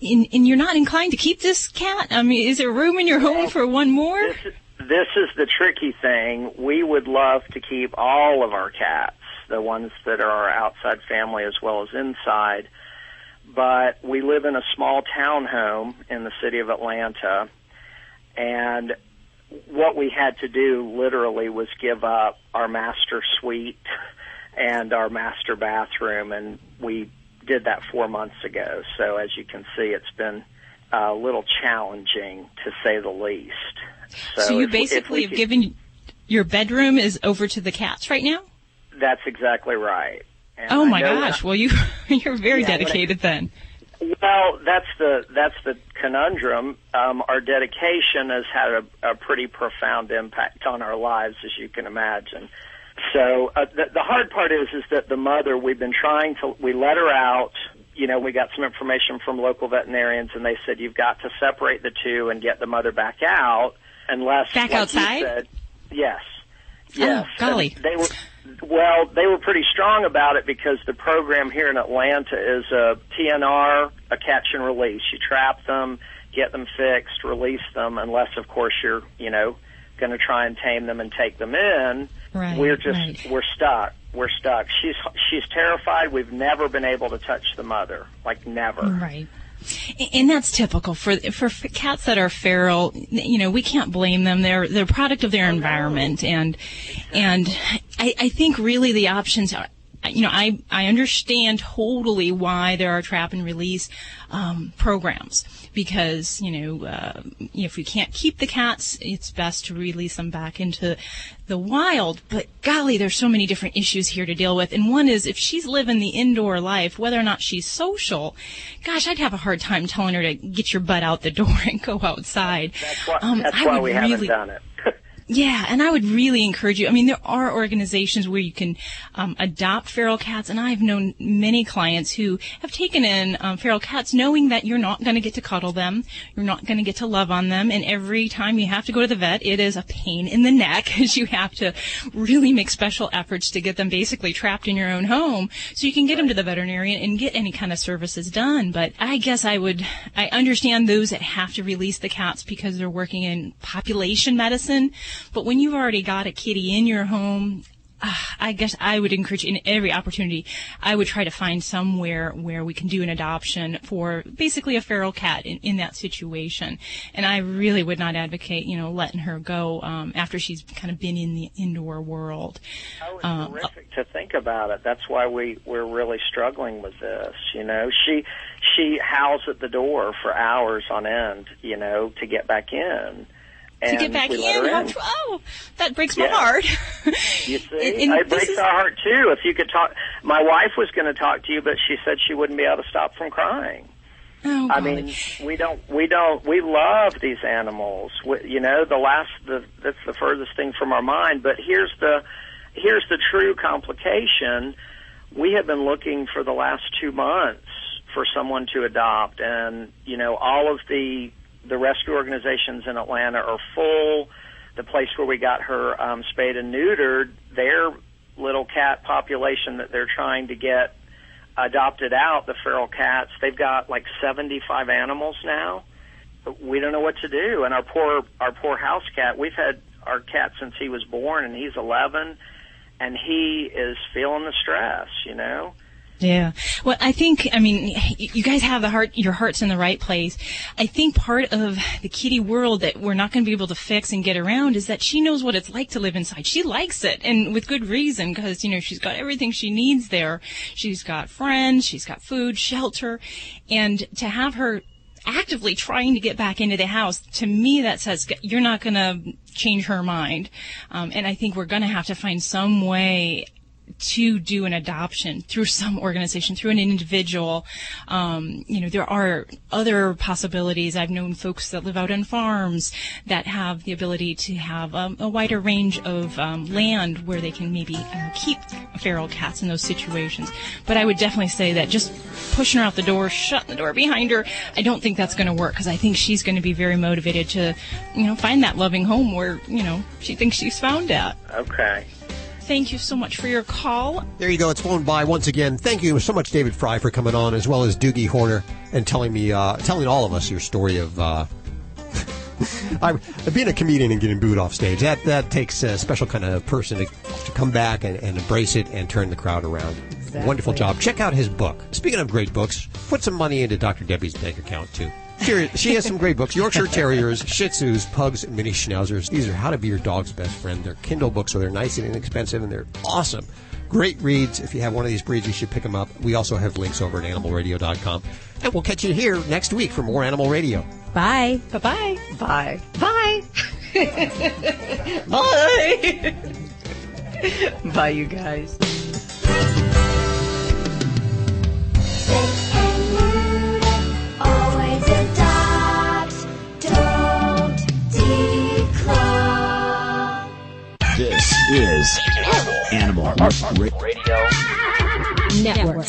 you're not inclined to keep this cat? I mean, is there room in your home for one more? This is the tricky thing. We would love to keep all of our cats, the ones that are our outside family as well as inside, but we live in a small townhome in the city of Atlanta, and what we had to do literally was give up our master suite and our master bathroom, and we did that 4 months ago. So as you can see, it's been a little challenging, to say the least. So you basically have given your bedroom is over to the cats right now? That's exactly right. And oh my gosh! Well, you're very dedicated then. Well, that's the conundrum. Our dedication has had a pretty profound impact on our lives, as you can imagine. So the hard part is that the mother, we let her out. You know, we got some information from local veterinarians, and they said, you've got to separate the two and get the mother back out, unless back like outside. You said, yes. Oh, golly. They were pretty strong about it because the program here in Atlanta is a TNR, a catch and release. You trap them, get them fixed, release them, unless, of course, you're, going to try and tame them and take them in. Right, we're stuck. We're stuck. She's terrified. We've never been able to touch the mother, like never. Right. And that's typical for cats that are feral. We can't blame them. They're a product of their environment, and I think really the options are. I understand totally why there are trap and release programs, because if we can't keep the cats, it's best to release them back into the wild. But golly, there's so many different issues here to deal with. And one is, if she's living the indoor life, whether or not she's social, gosh, I'd have a hard time telling her to get your butt out the door and go outside. That's why we haven't done it. Yeah, and I would really encourage you. I mean, there are organizations where you can adopt feral cats, and I've known many clients who have taken in feral cats knowing that you're not going to get to cuddle them, you're not going to get to love on them, and every time you have to go to the vet, it is a pain in the neck, because you have to really make special efforts to get them basically trapped in your own home so you can get them to the veterinarian and get any kind of services done. But I guess I understand those that have to release the cats because they're working in population medicine. But when you've already got a kitty in your home, I guess I would encourage, in every opportunity, I would try to find somewhere where we can do an adoption for basically a feral cat in that situation. And I really would not advocate, letting her go after she's kind of been in the indoor world. Oh, it's horrific to think about it. That's why we're really struggling with this. She howls at the door for hours on end, to get back in. To get back in? Oh, that breaks my heart. You see? It breaks our heart, too. If you could talk. My wife was going to talk to you, but she said she wouldn't be able to stop from crying. Oh, I mean, we love these animals. That's the furthest thing from our mind. But here's the true complication. We have been looking for the last 2 months for someone to adopt, and, all of the rescue organizations in Atlanta are full. The place where we got her spayed and neutered, their little cat population that they're trying to get adopted out, the feral cats, they've got like 75 animals now. We don't know what to do. And our poor house cat, we've had our cat since he was born, and he's 11, and he is feeling the stress, Yeah. Well, you guys have your heart's in the right place. I think part of the kitty world that we're not going to be able to fix and get around is that she knows what it's like to live inside. She likes it, and with good reason, because, she's got everything she needs there. She's got friends, she's got food, shelter, and to have her actively trying to get back into the house, to me that says you're not going to change her mind. And I think we're going to have to find some way to do an adoption through some organization, through an individual. There are other possibilities. I've known folks that live out on farms that have the ability to have a wider range of land where they can maybe keep feral cats in those situations. But I would definitely say that just pushing her out the door, shutting the door behind her, I don't think that's going to work, because I think she's going to be very motivated to, find that loving home where, she thinks she's found at. Okay. Thank you so much for your call. There you go. It's flown by once again. Thank you so much, David Frei, for coming on, as well as Doogie Horner, and telling all of us your story of being a comedian and getting booed off stage. That takes a special kind of person to come back and embrace it and turn the crowd around. Exactly. Wonderful job. Check out his book. Speaking of great books, put some money into Dr. Debbie's bank account, too. She has some great books. Yorkshire Terriers, Shih Tzus, Pugs, and Mini Schnauzers. These are how to be your dog's best friend. They're Kindle books, so they're nice and inexpensive, and they're awesome. Great reads. If you have one of these breeds, you should pick them up. We also have links over at animalradio.com. And we'll catch you here next week for more Animal Radio. Bye. Bye-bye. Bye. Bye. Bye. Bye, you guys. Always adopt, don't declaw. This is Animal Radio Network.